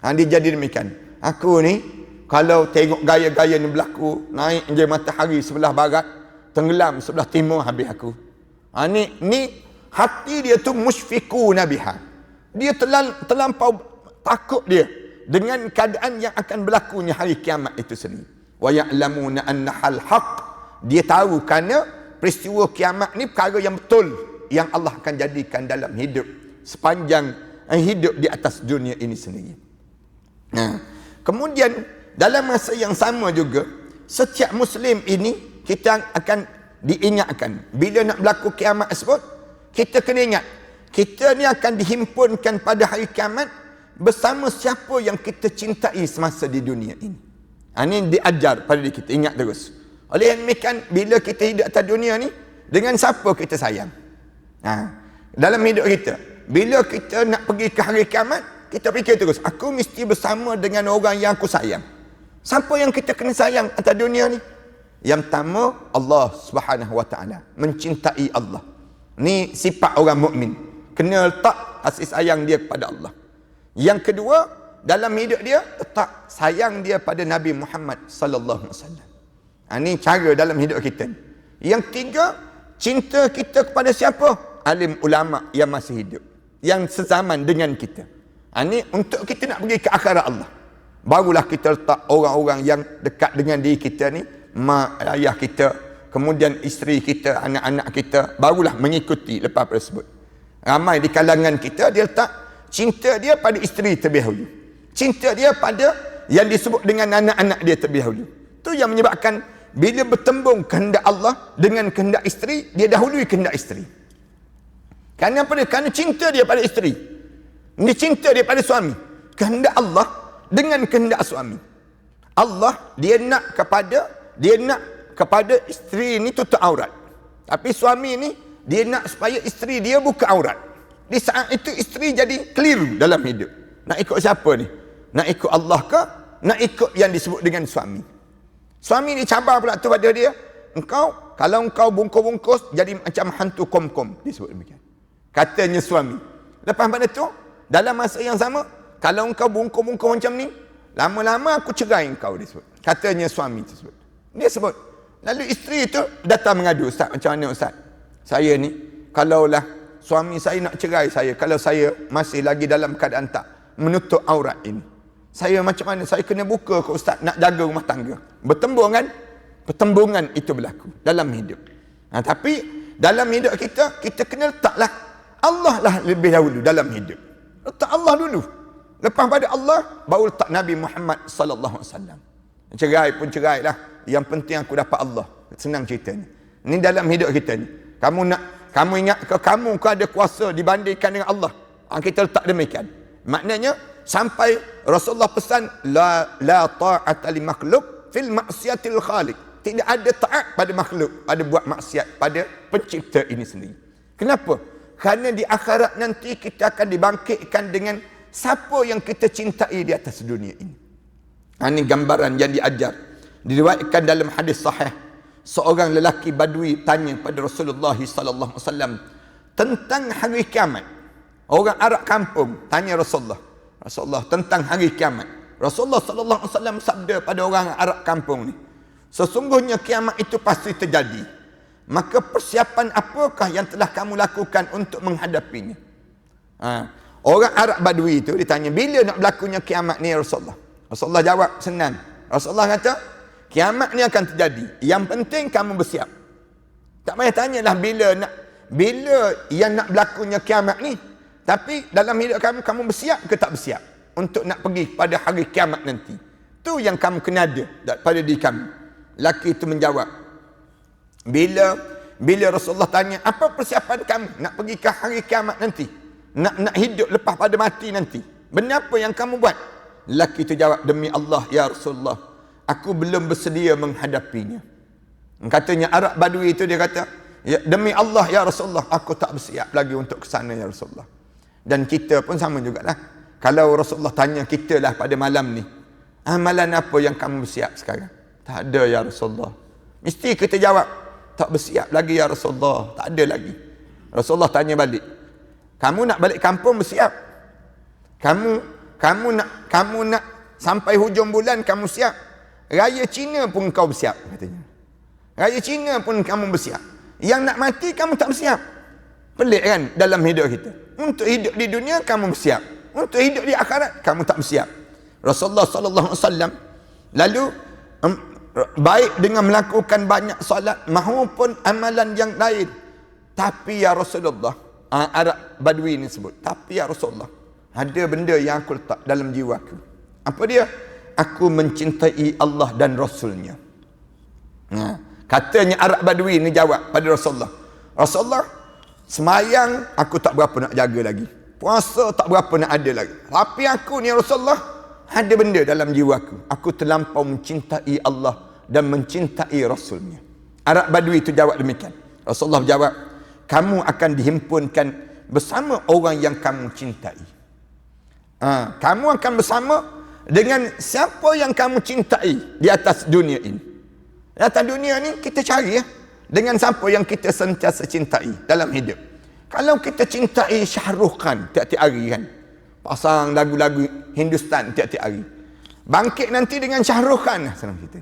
Dia jadi demikian. Aku ni kalau tengok gaya-gaya ni berlaku, naik je matahari sebelah barat, tenggelam sebelah timur, habis aku. Ni hati dia tu mushfiquna biha. Dia terlampau takut dia dengan keadaan yang akan berlakunya hari kiamat itu sendiri. Wa ya'lamuna annahal haq. Dia tahu kerana peristiwa kiamat ni perkara yang betul yang Allah akan jadikan dalam hidup sepanjang hidup di atas dunia ini sendiri. Nah, kemudian dalam masa yang sama juga setiap Muslim ini kita akan diingatkan bila nak berlaku kiamat tersebut, kita kena ingat kita ni akan dihimpunkan pada hari kiamat bersama siapa yang kita cintai semasa di dunia ini. Ini diajar pada diri kita, ingat terus. Oleh yang demikian, bila kita hidup atas dunia ni, dengan siapa kita sayang? Dalam hidup kita, bila kita nak pergi ke hari kiamat, kita fikir terus, aku mesti bersama dengan orang yang aku sayang. Siapa yang kita kena sayang atas dunia ni? Yang pertama, Allah Subhanahu Wa Taala. Mencintai Allah. Ni sifat orang mukmin. Kena letak kasih sayang dia kepada Allah. Yang kedua, dalam hidup dia letak sayang dia pada Nabi Muhammad sallallahu alaihi wasallam. Ini cara dalam hidup kita. Yang ketiga, cinta kita kepada siapa? Alim ulama yang masih hidup, yang sezaman dengan kita. Ini untuk kita nak pergi ke akhirat Allah. Barulah kita letak orang-orang yang dekat dengan diri kita ni, mak ayah kita, kemudian isteri kita, anak-anak kita, barulah mengikuti lepas tersebut. Ramai di kalangan kita, dia letak cinta dia pada isteri terlebih dahulu. Cinta dia pada yang disebut dengan anak-anak dia terlebih dahulu. Itu yang menyebabkan bila bertembung kehendak Allah dengan kehendak isteri, dia dahului kehendak isteri. Kerana apa dia? Kerana cinta dia pada isteri. Dia cinta dia pada suami. Kehendak Allah dengan kehendak suami. Allah dia nak kepada isteri ni tutup aurat. Tapi suami ni dia nak supaya isteri dia buka aurat. Di saat itu isteri jadi keliru dalam hidup. Nak ikut siapa ni? Nak ikut Allah ke? Nak ikut yang disebut dengan suami? Suami ni cabar pula tu pada dia. Kalau engkau bungkus-bungkus, jadi macam hantu kom-kom. Disebut demikian. Katanya suami. Lepas pada tu, dalam masa yang sama, kalau engkau bungkus-bungkus macam ni, lama-lama aku cerai engkau, disebut. Katanya suami tersebut. Dia sebut. Lalu isteri itu datang mengadu, Ustaz, macam mana Ustaz? Saya ni, kalaulah suami saya nak cerai saya, kalau saya masih lagi dalam keadaan tak menutup aurat ini, saya macam mana? Saya kena buka ke Ustaz nak jaga rumah tangga. Bertembung kan? Pertembungan itu berlaku dalam hidup. Tapi dalam hidup kita, kita kena letaklah Allah lah lebih dahulu dalam hidup. Letak Allah dulu. Lepas pada Allah, baru letak Nabi Muhammad sallallahu alaihi wasallam. Cerai pun cerai lah. Yang penting aku dapat Allah. Senang ceritanya. Ini dalam hidup kita ni. Kamu ingat ke kamu ada kuasa dibandingkan dengan Allah? Kita letak demikian. Maknanya sampai Rasulullah pesan la ta'ata li makhluk fil maksiatil khaliq. Tidak ada taat pada makhluk pada buat maksiat pada pencipta ini sendiri. Kenapa? Kerana di akhirat nanti kita akan dibangkitkan dengan siapa yang kita cintai di atas dunia ini. Ini gambaran yang diajar. Diriwayatkan dalam hadis sahih. Seorang lelaki badui tanya pada Rasulullah sallallahu alaihi wasallam tentang hari kiamat. Orang Arab kampung tanya Rasulullah tentang hari kiamat. Rasulullah sallallahu alaihi wasallam sabda pada orang Arab kampung ni, sesungguhnya kiamat itu pasti terjadi. Maka persiapan apakah yang telah kamu lakukan untuk menghadapinya? Orang Arab badui itu ditanya, bila nak berlakunya kiamat ni Rasulullah? Rasulullah jawab senang. Rasulullah kata, kiamat ni akan terjadi. Yang penting kamu bersiap. Tak payah tanyalah bila yang nak berlakunya kiamat ni. Tapi dalam hidup kamu bersiap ke tak bersiap untuk nak pergi pada hari kiamat nanti. Tu yang kamu kena ada pada diri kamu. Laki itu menjawab, bila Rasulullah tanya, apa persiapan kamu nak pergi ke hari kiamat nanti? Nak hidup lepas pada mati nanti. Benda apa yang kamu buat? Laki itu jawab, demi Allah ya Rasulullah, aku belum bersedia menghadapinya. Katanya Arab Badui itu dia kata, ya, demi Allah ya Rasulullah, aku tak bersiap lagi untuk ke sana ya Rasulullah. Dan kita pun sama jugalah. Kalau Rasulullah tanya kita lah pada malam ni, amalan apa yang kamu bersiap sekarang? Tak ada ya Rasulullah. Mesti kita jawab, tak bersiap lagi ya Rasulullah. Tak ada lagi. Rasulullah tanya balik, kamu nak balik kampung bersiap? Kamu nak sampai hujung bulan kamu siap? Raya Cina pun kau bersiap, katanya. Raya Cina pun kamu bersiap. Yang nak mati kamu tak bersiap. Pelik kan dalam hidup kita. Untuk hidup di dunia kamu bersiap. Untuk hidup di akhirat kamu tak bersiap. Rasulullah sallallahu alaihi wasallam lalu baik dengan melakukan banyak solat maupun amalan yang lain. Tapi ya Rasulullah, Arab Badui ni sebut, tapi ya Rasulullah, ada benda yang aku letak dalam jiwa aku. Apa dia? Aku mencintai Allah dan Rasulnya. Katanya Arab Badui ni jawab pada Rasulullah, Rasulullah, semayang aku tak berapa nak jaga lagi, puasa tak berapa nak ada lagi, tapi aku ni Rasulullah, ada benda dalam jiwaku, aku terlampau mencintai Allah dan mencintai Rasulnya. Arab Badui itu jawab demikian. Rasulullah jawab, kamu akan dihimpunkan bersama orang yang kamu cintai. Kamu akan bersama dengan siapa yang kamu cintai di atas dunia ini. Di atas dunia ni kita cari dengan siapa yang kita sentiasa cintai dalam hidup. Kalau kita cintai Shah Rukh Khan tiap-tiap hari kan, pasang lagu-lagu Hindustan tiap-tiap hari, bangkit nanti dengan Shah Rukh Khan senang kita.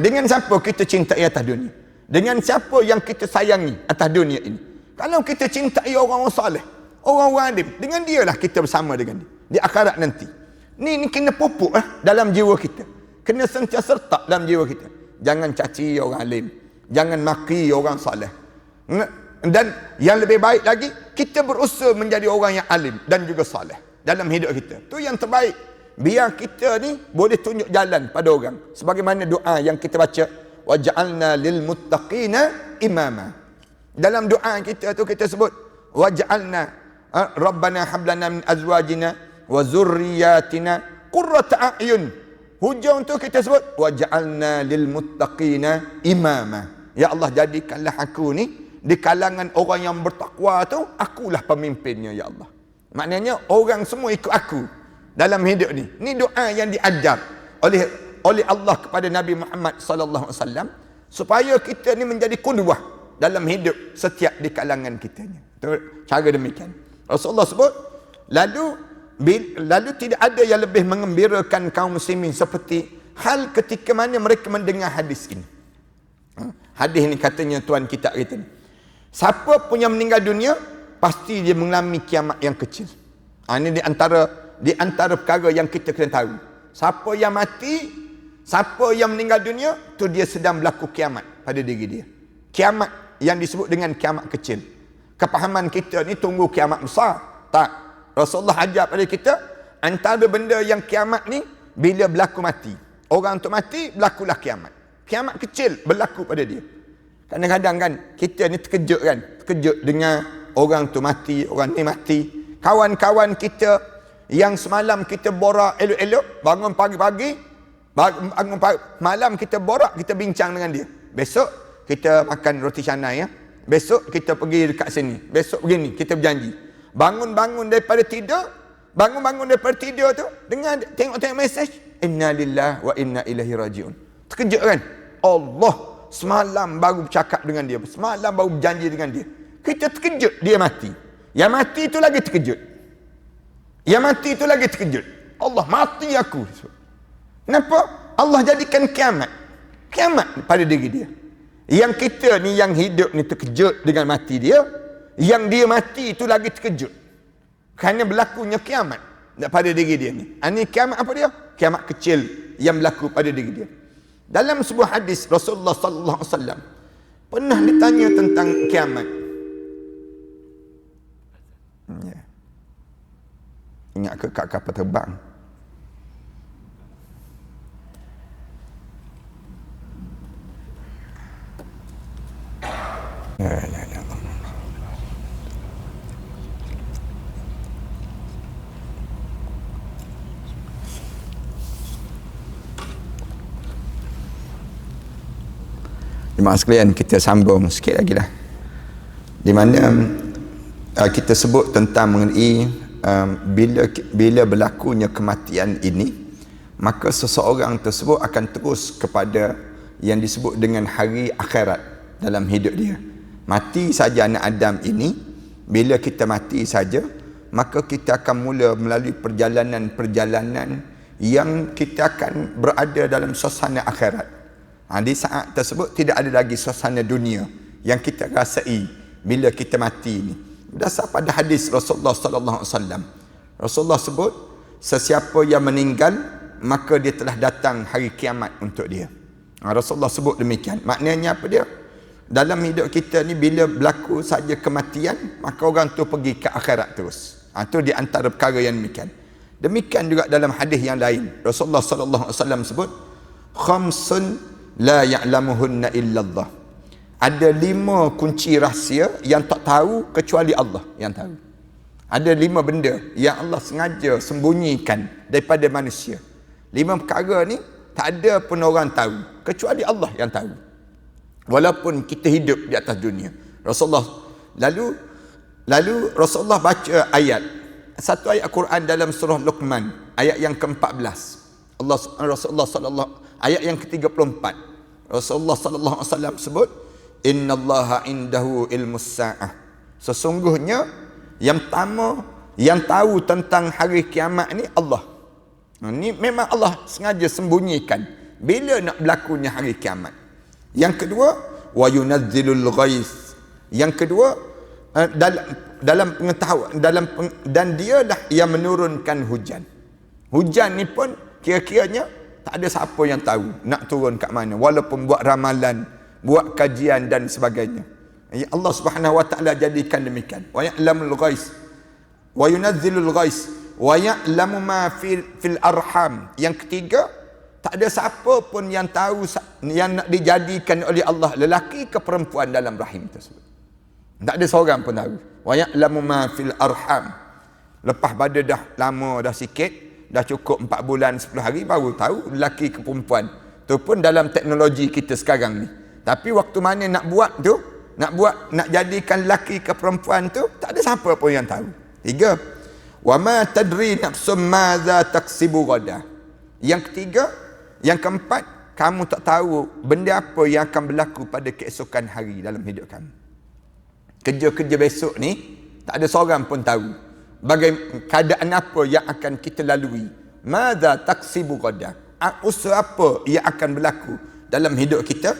Dengan siapa kita cintai atas dunia, dengan siapa yang kita sayangi atas dunia ini. Kalau kita cintai orang-orang saleh, orang-orang alim, dengan dia lah kita bersama dengan dia di akhirat nanti. Ni kena pupuk dalam jiwa kita, kena sentiasa serta dalam jiwa kita. Jangan caci orang alim, jangan maki orang saleh. Dan yang lebih baik lagi, kita berusaha menjadi orang yang alim dan juga saleh dalam hidup kita. Tu yang terbaik. Biar kita ni boleh tunjuk jalan pada orang. Sebagaimana doa yang kita baca, waj'alna lil muttaqina imama. Dalam doa kita tu kita sebut waj'alna rabbana hablana min azwajina wa zurriyatina qurrata a'yun. Hujung tu kita sebut waj'alna lil muttaqina imama. Ya Allah, jadikanlah aku ni di kalangan orang yang bertakwa tu, akulah pemimpinnya ya Allah. Maknanya orang semua ikut aku dalam hidup ni. Ni doa yang diajar oleh Allah kepada Nabi Muhammad sallallahu alaihi wasallam supaya kita ni menjadi qudwah dalam hidup setiap di kalangan kita ni. Cara demikian. Rasulullah sebut, lalu tidak ada yang lebih mengembirakan kaum muslimin seperti hal ketika mana mereka mendengar hadis ini. Hadis ni katanya tuan kita kata ni, siapa pun yang meninggal dunia pasti dia mengalami kiamat yang kecil. Ini di antara perkara yang kita kena tahu. Siapa yang mati, siapa yang meninggal dunia, tu dia sedang berlaku kiamat pada diri dia. Kiamat yang disebut dengan kiamat kecil. Kepahaman kita ni tunggu kiamat besar. Tak. Rasulullah ajar pada kita, antara benda yang kiamat ni bila berlaku mati. Orang tu mati, berlakulah kiamat. Kiamat kecil berlaku pada dia. Kadang-kadang kan kita ni terkejut dengan orang tu mati, orang ni mati. Kawan-kawan kita yang semalam kita borak elok-elok, bangun pagi-pagi, malam kita borak, kita bincang dengan dia. Besok kita makan roti canai ya. Besok kita pergi dekat sini. Besok begini, kita berjanji. Bangun-bangun daripada tidur tu dengan tengok-tengok mesej, inna lillahi wa inna ilaihi rajiun. Terkejut kan? Allah semalam baru bercakap dengan dia, semalam baru berjanji dengan dia. Kita terkejut dia mati. Yang mati itu lagi terkejut. Yang mati itu lagi terkejut. Allah, mati aku. Kenapa? Allah jadikan kiamat pada diri dia. Yang kita ni yang hidup ni terkejut dengan mati dia, yang dia mati itu lagi terkejut kerana berlakunya kiamat pada diri dia ni. Ini kiamat apa dia? Kiamat kecil yang berlaku pada diri dia. Dalam sebuah hadis Rasulullah sallallahu alaihi wasallam pernah ditanya tentang kiamat. Ingat ke kat kapal terbang? Jemaah sekalian, kita sambung sikit lagi lah. Di mana kita sebut tentang mengenai bila berlakunya kematian ini, maka seseorang tersebut akan terus kepada yang disebut dengan hari akhirat dalam hidup dia. Mati saja anak Adam ini, bila kita mati saja, maka kita akan mula melalui perjalanan-perjalanan yang kita akan berada dalam suasana akhirat. Di saat tersebut tidak ada lagi suasana dunia yang kita rasai bila kita mati ini. Berdasar pada hadis Rasulullah sallallahu alaihi wasallam, Rasulullah sebut, sesiapa yang meninggal, maka dia telah datang hari kiamat untuk dia. Rasulullah sebut demikian. Maknanya apa dia? Dalam hidup kita ni, bila berlaku saja kematian, maka orang tu pergi ke akhirat terus. Itu di antara perkara yang demikian. Demikian juga dalam hadis yang lain. Rasulullah sallallahu alaihi wasallam sebut, khamsun la ya'lamuhunna illallah. Ada 5 kunci rahsia yang tak tahu kecuali Allah yang tahu. Ada 5 benda yang Allah sengaja sembunyikan daripada manusia. 5 perkara ni tak ada pun orang tahu kecuali Allah yang tahu. Walaupun kita hidup di atas dunia. Rasulullah lalu Rasulullah baca satu ayat Quran dalam surah Luqman, ayat yang ke-14. Rasulullah sallallahu ayat yang ke-34. Rasulullah sallallahu alaihi wasallam sebut, innallaha indahu ilmus saah. Sesungguhnya yang pertama yang tahu tentang hari kiamat ni Allah. Ni memang Allah sengaja sembunyikan bila nak berlakunya hari kiamat. Yang kedua, wa yunazzilul ghais. Yang kedua, dalam pengetahuan dan dialah yang menurunkan hujan. Hujan ni pun kira-kiranya tak ada siapa yang tahu nak turun kat mana, walaupun buat ramalan, buat kajian dan sebagainya. Allah Subhanahu wa taala jadikan demikian. Wa ya'lamul ghais wa yunazzilul ghais wa ya'lamu ma fil arham. Yang ketiga, tak ada siapa pun yang tahu yang nak dijadikan oleh Allah, lelaki ke perempuan dalam rahim tersebut. Tak ada seorang pun tahu. Wa ya'lamu ma fil arham. Lepas pada dah lama, dah sikit, dah cukup 4 bulan 10 hari, baru tahu lelaki ke perempuan. Tu pun dalam teknologi kita sekarang ni. Tapi waktu mana nak buat tu, nak jadikan lelaki ke perempuan tu, tak ada siapa pun yang tahu. 3, wa ma tadri nafsum madza taksibu ghadan. Yang ketiga, yang keempat, kamu tak tahu benda apa yang akan berlaku pada keesokan hari dalam hidup kamu. Kerja-kerja besok ni tak ada seorang pun tahu bagaimana keadaan apa yang akan kita lalui. Madza taksibu ghadan. Usaha apa yang akan berlaku dalam hidup kita.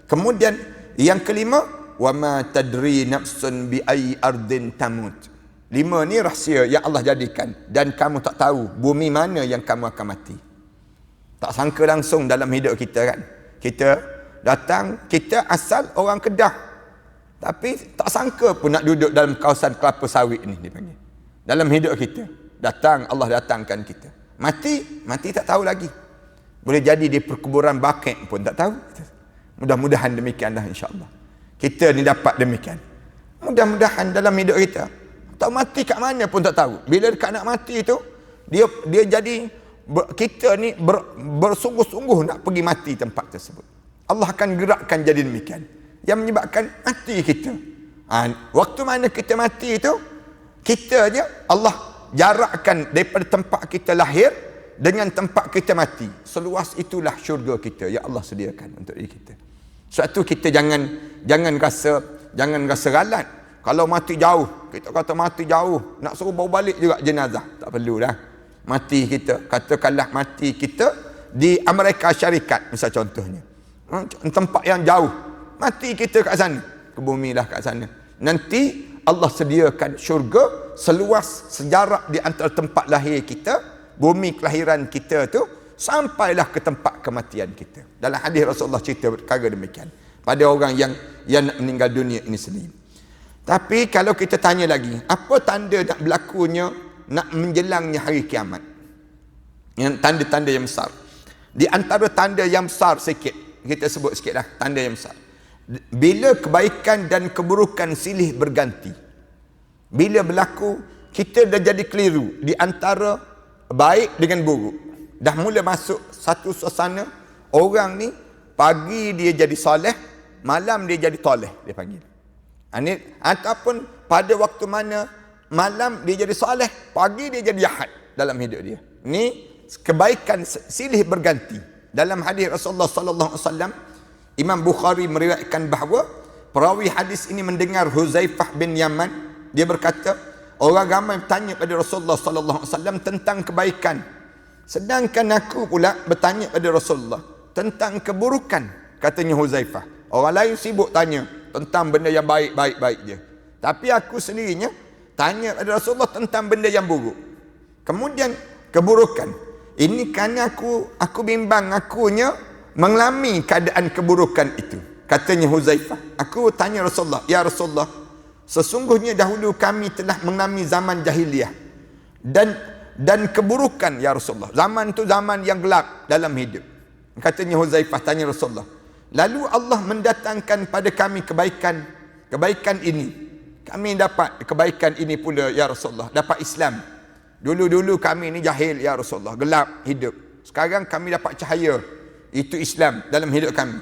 Kemudian yang kelima, wa ma tadri nafsun bi ayyi ardin tamut. 5 ni rahsia yang Allah jadikan, dan kamu tak tahu bumi mana yang kamu akan mati. Tak sangka langsung dalam hidup kita kan. Kita datang, kita asal orang Kedah, tapi tak sangka pun nak duduk dalam kawasan kelapa sawit ni dipanggil. Dalam hidup kita datang, Allah datangkan kita. Mati tak tahu lagi. Boleh jadi di perkuburan Baqi' pun tak tahu. Mudah-mudahan demikianlah insya-Allah. Kita ni dapat demikian. Mudah-mudahan dalam hidup kita. Tak mati kat mana pun tak tahu. Bila dekat nak mati tu, dia jadi kita ni bersungguh-sungguh nak pergi mati tempat tersebut. Allah akan gerakkan jadi demikian. Yang menyebabkan mati kita. Waktu mana kita mati tu, kita je Allah jarakkan daripada tempat kita lahir dengan tempat kita mati. Seluas itulah syurga kita yang Allah sediakan untuk diri kita. Sebab tu kita jangan rasa ralat. Kalau mati jauh, kita kata mati jauh, nak suruh bawa balik juga jenazah, tak perlu dah. Mati kita, katakanlah mati kita di Amerika Syarikat misal contohnya. Tempat yang jauh, mati kita kat sana, ke bumi lah kat sana. Nanti Allah sediakan syurga seluas sejarak di antara tempat lahir kita, bumi kelahiran kita tu, sampailah ke tempat kematian kita. Dalam hadis Rasulullah cerita perkara demikian pada orang yang nak meninggal dunia ini sendiri. Tapi kalau kita tanya lagi, apa tanda nak berlakunya, nak menjelangnya hari kiamat? Yang tanda-tanda yang besar. Di antara tanda yang besar sikit, kita sebut sikitlah tanda yang besar. Bila kebaikan dan keburukan silih berganti. Bila berlaku, kita dah jadi keliru di antara baik dengan buruk. Dah mula masuk satu suasana, orang ni pagi dia jadi soleh, malam dia jadi toleh, dia panggil. Ataupun pada waktu mana malam dia jadi soleh, pagi dia jadi jahat dalam hidup dia. Ni kebaikan silih berganti. Dalam hadis Rasulullah sallallahu alaihi wasallam, Imam Bukhari meriwayatkan bahawa perawi hadis ini mendengar Huzaifah bin Yaman, dia berkata, orang ramai bertanya pada Rasulullah sallallahu alaihi wasallam tentang kebaikan, sedangkan aku pula bertanya pada Rasulullah tentang keburukan. Katanya Huzaifah, orang lain sibuk tanya tentang benda yang baik-baik je, tapi aku sendirinya tanya pada Rasulullah tentang benda yang buruk. Kemudian keburukan. Ini kerana aku bimbang akunya mengalami keadaan keburukan itu. Katanya Huzaifah, aku tanya Rasulullah, ya Rasulullah, sesungguhnya dahulu kami telah mengalami zaman jahiliyah dan keburukan ya Rasulullah. Zaman tu zaman yang gelap dalam hidup. Katanya Huzaifah, tanya Rasulullah, lalu Allah mendatangkan pada kami kebaikan ini. Kami dapat kebaikan ini pula ya Rasulullah, dapat Islam. Dulu-dulu kami ni jahil ya Rasulullah, gelap hidup. Sekarang kami dapat cahaya, itu Islam dalam hidup kami.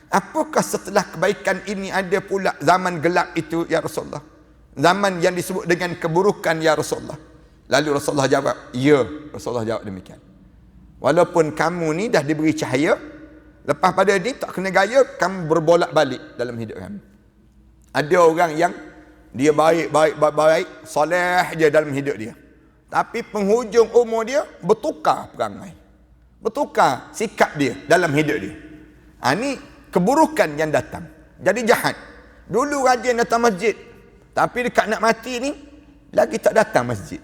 Apakah setelah kebaikan ini ada pula zaman gelap itu ya Rasulullah? Zaman yang disebut dengan keburukan ya Rasulullah. Lalu Rasulullah jawab, ya. Rasulullah jawab demikian. Walaupun kamu ni dah diberi cahaya, lepas pada ni tak kena gaya, kamu berbolak balik dalam hidup kami. Ada orang yang dia baik, soleh je dalam hidup dia. Tapi penghujung umur dia bertukar perangai. Bertukar sikap dia dalam hidup dia. Ini keburukan yang datang. Jadi jahat. Dulu rajin datang masjid. Tapi dekat nak mati ni, lagi tak datang masjid.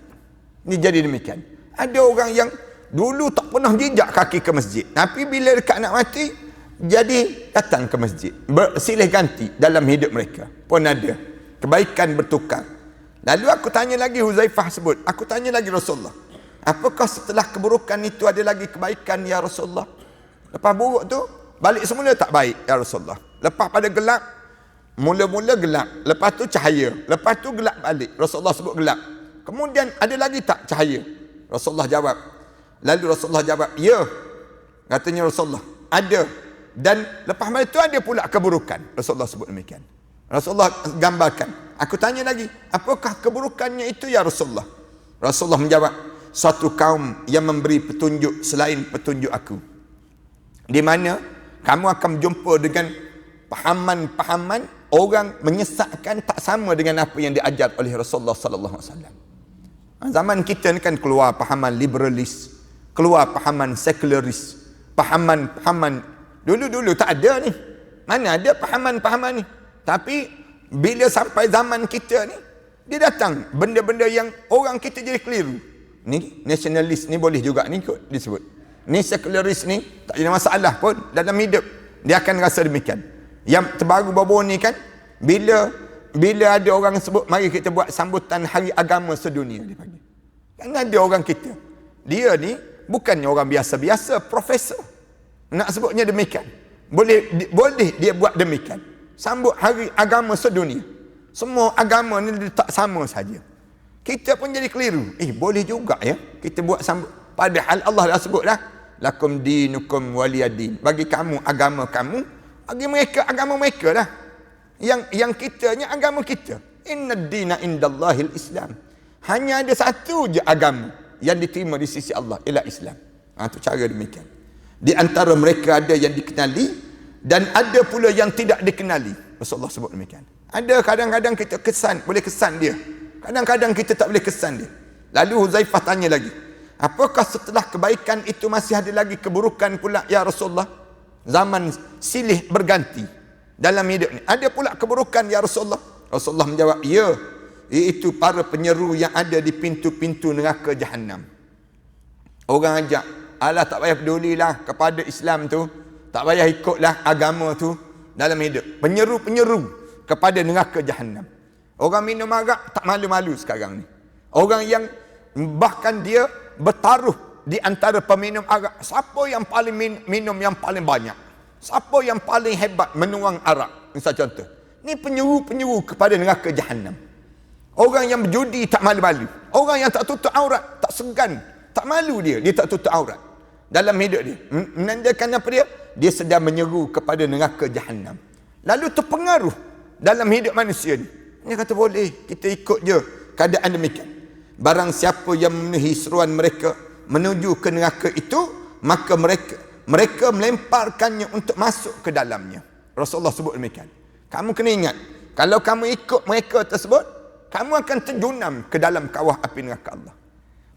Ini jadi demikian. Ada orang yang dulu tak pernah jejak kaki ke masjid. Tapi bila dekat nak mati, jadi datang ke masjid. Bersilih ganti dalam hidup mereka. Pun ada. Kebaikan bertukar. Lalu aku tanya lagi, Huzaifah sebut, aku tanya lagi Rasulullah, apakah setelah keburukan itu ada lagi kebaikan ya Rasulullah? Lepas buruk tu, balik semula tak baik ya Rasulullah. Lepas pada gelap, mula-mula gelap. Lepas tu cahaya. Lepas tu gelap balik. Rasulullah sebut gelap. Kemudian ada lagi tak cahaya? Rasulullah jawab. Lalu Rasulullah jawab, ya. Katanya Rasulullah, ada. Dan lepas itu ada pula keburukan. Rasulullah sebut demikian. Rasulullah gambarkan. Aku tanya lagi, apakah keburukannya itu ya Rasulullah? Rasulullah menjawab, suatu kaum yang memberi petunjuk selain petunjuk aku. Di mana kamu akan berjumpa dengan pahaman-pahaman orang menyesatkan tak sama dengan apa yang diajar oleh Rasulullah sallallahu alaihi wasallam. Zaman kita ni kan keluar pahaman liberalis, keluar pahaman sekularis, pahaman-pahaman dulu-dulu tak ada ni. Mana ada pahaman-pahaman ni? Tapi bila sampai zaman kita ni, dia datang benda-benda yang orang kita jadi keliru. Ni nasionalis ni boleh juga ni kot disebut. Ni sekularis ni tak ada masalah pun dalam hidup. Dia akan rasa demikian. Yang terbaru baru ni kan, bila ada orang sebut mari kita buat sambutan hari agama sedunia dia panggil. Kan ada orang kita. Dia ni bukannya orang biasa-biasa, profesor. Nak sebutnya demikian. Boleh dia buat demikian. Sambut hari agama sedunia. Semua agama ni tak sama saja. Kita pun jadi keliru. Boleh juga ya kita buat sambut. Padahal Allah dah sebut dah, lakum dinukum waliyadin. Bagi kamu agama kamu, bagi mereka agama mereka dah. Yang kitanya agama kita. Innad dina indallahil Islam. Hanya ada satu je agama yang diterima di sisi Allah, ialah Islam. Itu cara demikian. Di antara mereka ada yang dikenali dan ada pula yang tidak dikenali. Rasulullah sebut demikian. Ada kadang-kadang kita boleh kesan dia. Kadang-kadang kita tak boleh kesan dia. Lalu Huzaifah tanya lagi, apakah setelah kebaikan itu masih ada lagi keburukan pula ya Rasulullah? Zaman silih berganti dalam hidup ni. Ada pula keburukan ya Rasulullah? Rasulullah menjawab, ya. Iaitu para penyeru yang ada di pintu-pintu neraka Jahannam. Orang ajak, alah tak payah pedulilah kepada Islam tu. Tak payah ikutlah agama tu dalam hidup. Penyeru-penyeru kepada neraka Jahannam. Orang minum arak tak malu-malu sekarang ni. Orang yang bahkan dia bertaruh di antara peminum arak. Siapa yang paling minum yang paling banyak? Siapa yang paling hebat menuang arak? Misal contoh. Ni penyeru-penyeru kepada neraka Jahannam. Orang yang berjudi tak malu-malu. Orang yang tak tutup aurat, tak segan, tak malu dia tak tutup aurat dalam hidup dia. Menandakan apa dia? Dia sedang menyeru kepada neraka Jahannam. Lalu terpengaruh dalam hidup manusia ni. Dia kata boleh, kita ikut je keadaan demikian. Barang siapa yang memenuhi seruan mereka menuju ke neraka itu, maka mereka melemparkannya untuk masuk ke dalamnya. Rasulullah sebut demikian. Kamu kena ingat, kalau kamu ikut mereka tersebut, kamu akan terjunam ke dalam kawah api neraka Allah.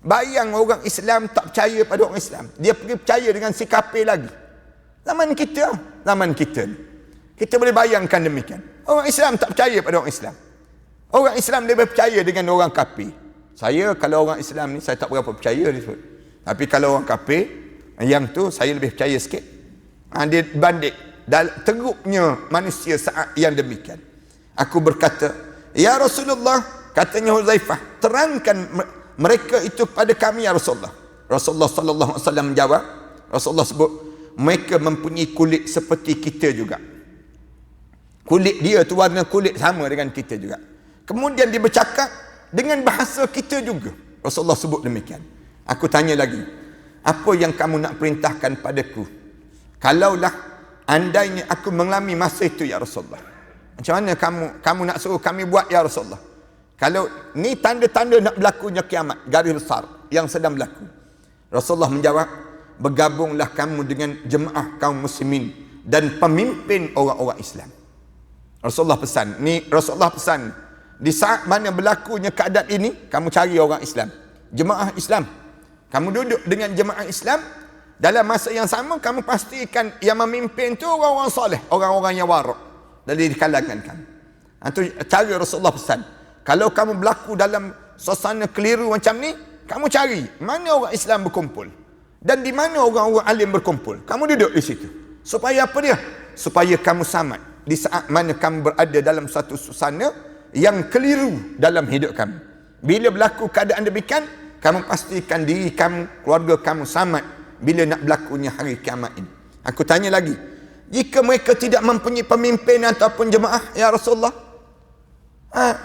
Bayang orang Islam tak percaya pada orang Islam. Dia pergi percaya dengan si kafir lagi. Zaman kita. Kita boleh bayangkan demikian. Orang Islam tak percaya pada orang Islam. Orang Islam lebih percaya dengan orang kafir. Saya kalau orang Islam ni, saya tak berapa percaya disebut. Tapi kalau orang kafir, yang tu saya lebih percaya sikit. Dia banding teruknya manusia saat yang demikian. Aku berkata, ya Rasulullah, katanya Huzaifah, terangkan mereka itu pada kami ya Rasulullah. Rasulullah sallallahu alaihi wasallam menjawab, Rasulullah sebut, mereka mempunyai kulit seperti kita juga. Kulit dia tu warna kulit sama dengan kita juga. Kemudian dia bercakap dengan bahasa kita juga. Rasulullah sebut demikian. Aku tanya lagi, apa yang kamu nak perintahkan padaku? Kalaulah andainya aku mengalami masa itu ya Rasulullah, macam mana kamu nak suruh kami buat ya Rasulullah? Kalau ni tanda-tanda nak berlakunya kiamat, garis besar yang sedang berlaku. Rasulullah menjawab, bergabunglah kamu dengan jemaah kaum muslimin dan pemimpin orang-orang Islam. Rasulullah pesan, Rasulullah pesan, di saat mana berlakunya keadaan ini, kamu cari orang Islam, jemaah Islam. Kamu duduk dengan jemaah Islam, dalam masa yang sama kamu pastikan yang memimpin tu orang-orang soleh, orang-orang yang warak dari kalangan kamu. Itu cara Rasulullah pesan. Kalau kamu berlaku dalam suasana keliru macam ni, kamu cari mana orang Islam berkumpul dan di mana orang-orang alim berkumpul. Kamu duduk di situ. Supaya apa dia? Supaya kamu selamat di saat mana kamu berada dalam satu suasana yang keliru dalam hidup kamu. Bila berlaku keadaan demikian, kamu pastikan diri kamu, keluarga kamu selamat bila nak berlakunya hari kiamat ini. Aku tanya lagi, jika mereka tidak mempunyai pemimpin ataupun jemaah ya Rasulullah,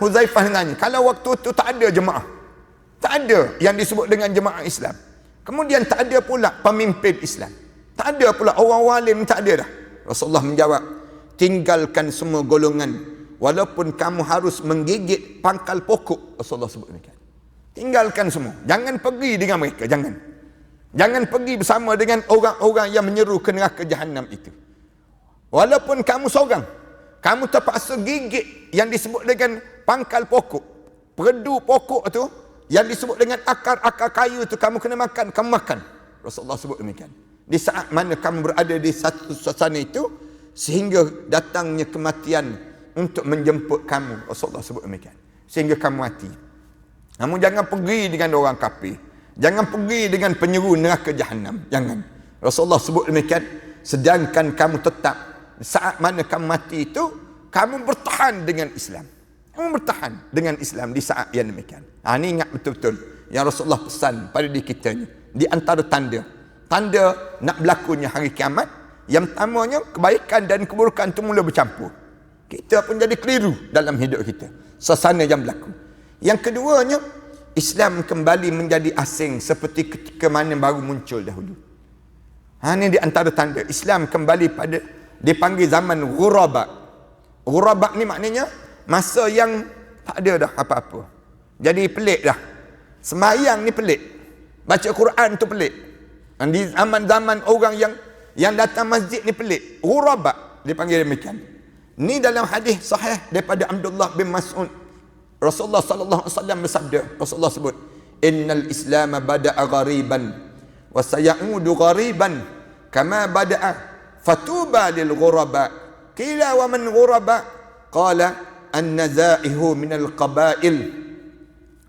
Huzaifah tanya, kalau waktu itu tak ada jemaah, tak ada yang disebut dengan jemaah Islam, kemudian tak ada pula pemimpin Islam, tak ada pula orang-orang alim, tak ada dah. Rasulullah menjawab, tinggalkan semua golongan walaupun kamu harus menggigit pangkal pokok. Rasulullah sebut demikian. Tinggalkan semua, jangan pergi dengan mereka, jangan pergi bersama dengan orang-orang yang menyeru ke neraka Jahannam itu. Walaupun kamu seorang, kamu terpaksa gigit yang disebut dengan pangkal pokok, perdu pokok tu yang disebut dengan akar-akar kayu tu, kamu kena makan, kamu makan. Rasulullah sebut demikian. Di saat mana kamu berada di satu suasana itu, sehingga datangnya kematian untuk menjemput kamu, Rasulullah sebut demikian, sehingga kamu mati. Namun jangan pergi dengan orang kafir, jangan pergi dengan penyeru neraka Jahannam, jangan. Rasulullah sebut demikian. Sedangkan kamu tetap saat mana kamu mati itu, kamu bertahan dengan Islam, kamu bertahan dengan Islam di saat yang demikian. Ini ingat betul-betul yang Rasulullah pesan pada diri kita ni. Di antara tanda nak berlakunya hari kiamat, yang pertamanya kebaikan dan keburukan itu mula bercampur. Kita pun jadi keliru dalam hidup kita, suasana yang berlaku. Yang keduanya, Islam kembali menjadi asing seperti ketika mana baru muncul dahulu. Ini di antara tanda Islam kembali pada, dipanggil zaman ghuraba. Ghuraba ni maknanya masa yang tak ada dah apa-apa. Jadi pelik dah. Sembahyang ni pelik. Baca Quran tu pelik. Di zaman-zaman orang yang datang masjid ni pelik. Ghuraba dipanggil demikian. Ni dalam hadis sahih daripada Abdullah bin Mas'ud. Rasulullah sallallahu alaihi wasallam bersabda, Rasulullah sebut, innal Islam bada'a ghariban wa sayaudu ghariban kama bada'a fatuba lil ghuraba. Qila wa man ghuraba? Qala an-nazaihu minal qabail.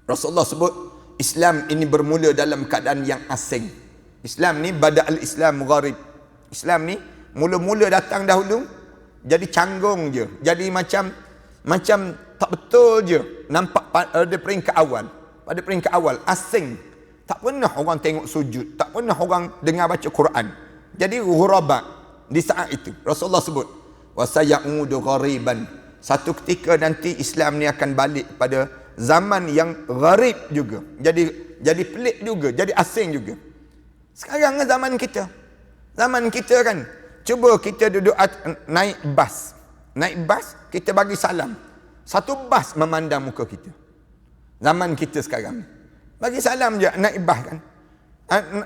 Rasulullah sebut, Islam ini bermula dalam keadaan yang asing. Islam ni bada'al Islam gharib. Islam ni mula-mula datang dahulu jadi canggung je, jadi macam tak betul je, nampak pada peringkat awal. Pada peringkat awal asing, tak pernah orang tengok sujud, tak pernah orang dengar baca Quran. Jadi ghuraba di saat itu. Rasulullah sebut, wa sayaudu ghariban. Satu ketika nanti Islam ni akan balik pada zaman yang gharib juga. Jadi pelik juga, jadi asing juga. Sekarang zaman kita. Zaman kita kan, cuba kita duduk naik bas. Naik bas, kita bagi salam. Satu bas memandang muka kita. Zaman kita sekarang. Bagi salam je, naik bas kan.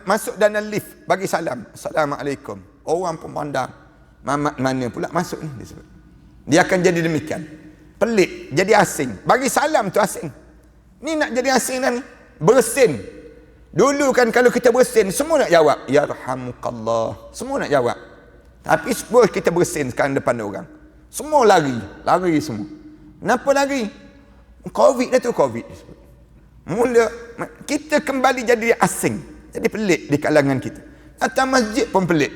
Masuk dalam lift, bagi salam. Assalamualaikum. Orang pun pandang. Mamat mana pula masuk ni? Dia akan jadi demikian. Pelik, jadi asing. Bagi salam tu asing. Ni nak jadi asing dah ni. Bersin. Dulu kan kalau kita bersin, semua nak jawab. Yarhamukallah. Semua nak jawab. Tapi suppose kita bersin sekarang depan orang. Semua lari semua. Kenapa lari? Covid dah tu, Covid. Mula kita kembali jadi asing. Jadi pelik di kalangan kita. Datang masjid pun pelik.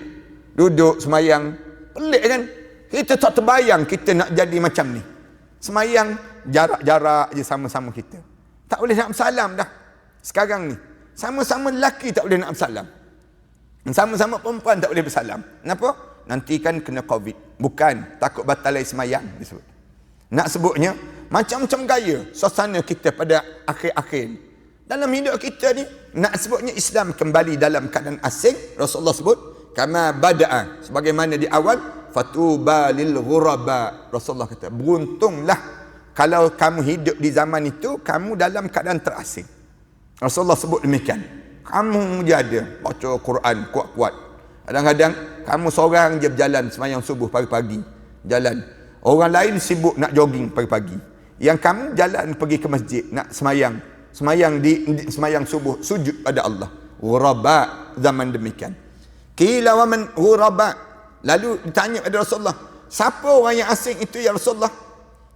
Duduk semayang, pelik kan? Kita tak terbayang kita nak jadi macam ni. Semayang jarak-jarak je sama-sama kita. Tak boleh nak bersalam dah. Sekarang ni, sama-sama lelaki tak boleh nak bersalam. Sama-sama perempuan tak boleh bersalam. Kenapa? Nanti kan kena COVID. Bukan, takut batalai semayang disebut. Nak sebutnya, macam-macam gaya suasana kita pada akhir-akhir ni. Dalam hidup kita ni, nak sebutnya Islam kembali dalam keadaan asing. Rasulullah sebut, kama bada'a, sebagaimana di awal, fatuba lil ghuraba. Rasulullah kata, beruntunglah kalau kamu hidup di zaman itu, kamu dalam keadaan terasing. Rasulullah sebut demikian. Kamu je ada baca Quran kuat-kuat. Kadang-kadang kamu seorang je berjalan semayang subuh pagi-pagi. Jalan. Orang lain sibuk nak jogging pagi-pagi. Yang kamu jalan pergi ke masjid nak semayang. Semayang subuh, sujud pada Allah. Ghuraba, zaman demikian. Qila wa man ghuraba. Lalu ditanya kepada Rasulullah, siapa orang yang asing itu ya Rasulullah?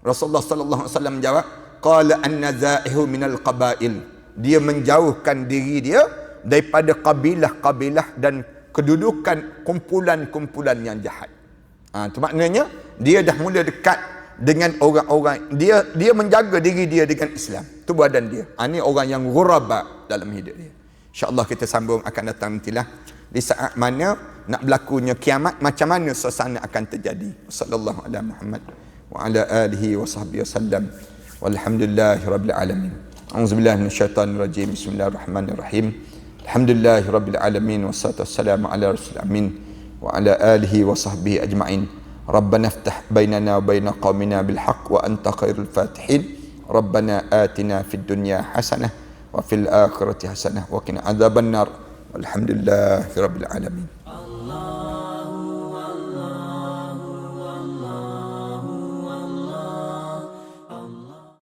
Rasulullah sallallahu alaihi wasallam jawab, qala an-nazaihu minal qabail. Dia menjauhkan diri dia daripada kabilah-kabilah dan kedudukan kumpulan-kumpulan yang jahat. Itu maknanya dia dah mula dekat dengan orang-orang, dia menjaga diri dia dengan Islam. Itu badan dia. Ini orang yang ghuraba dalam hidup dia. InsyaAllah kita sambung akan datang nantilah di saat mana nak berlakunya kiamat, macam mana suasana akan terjadi. Sallallahu ala Muhammad wa ala alihi wa sahbihi wasallam. Walhamdulillahirabbil alamin. A'udzubillahi minasyaitonir rajim. Bismillahirrahmanirrahim. Alhamdulillahirabbil alamin wassalatu wassalamu ala rasulil amin wa ala alihi wa sahbihi ajma'in. Rabbana iftah bainana wa baina qaumina bil haqq wa anta khairul fatihin. Rabbana atina fid dunya hasanah wa fil akhirati hasanah wa qina adzabannar. Walhamdulillahirabbil alamin.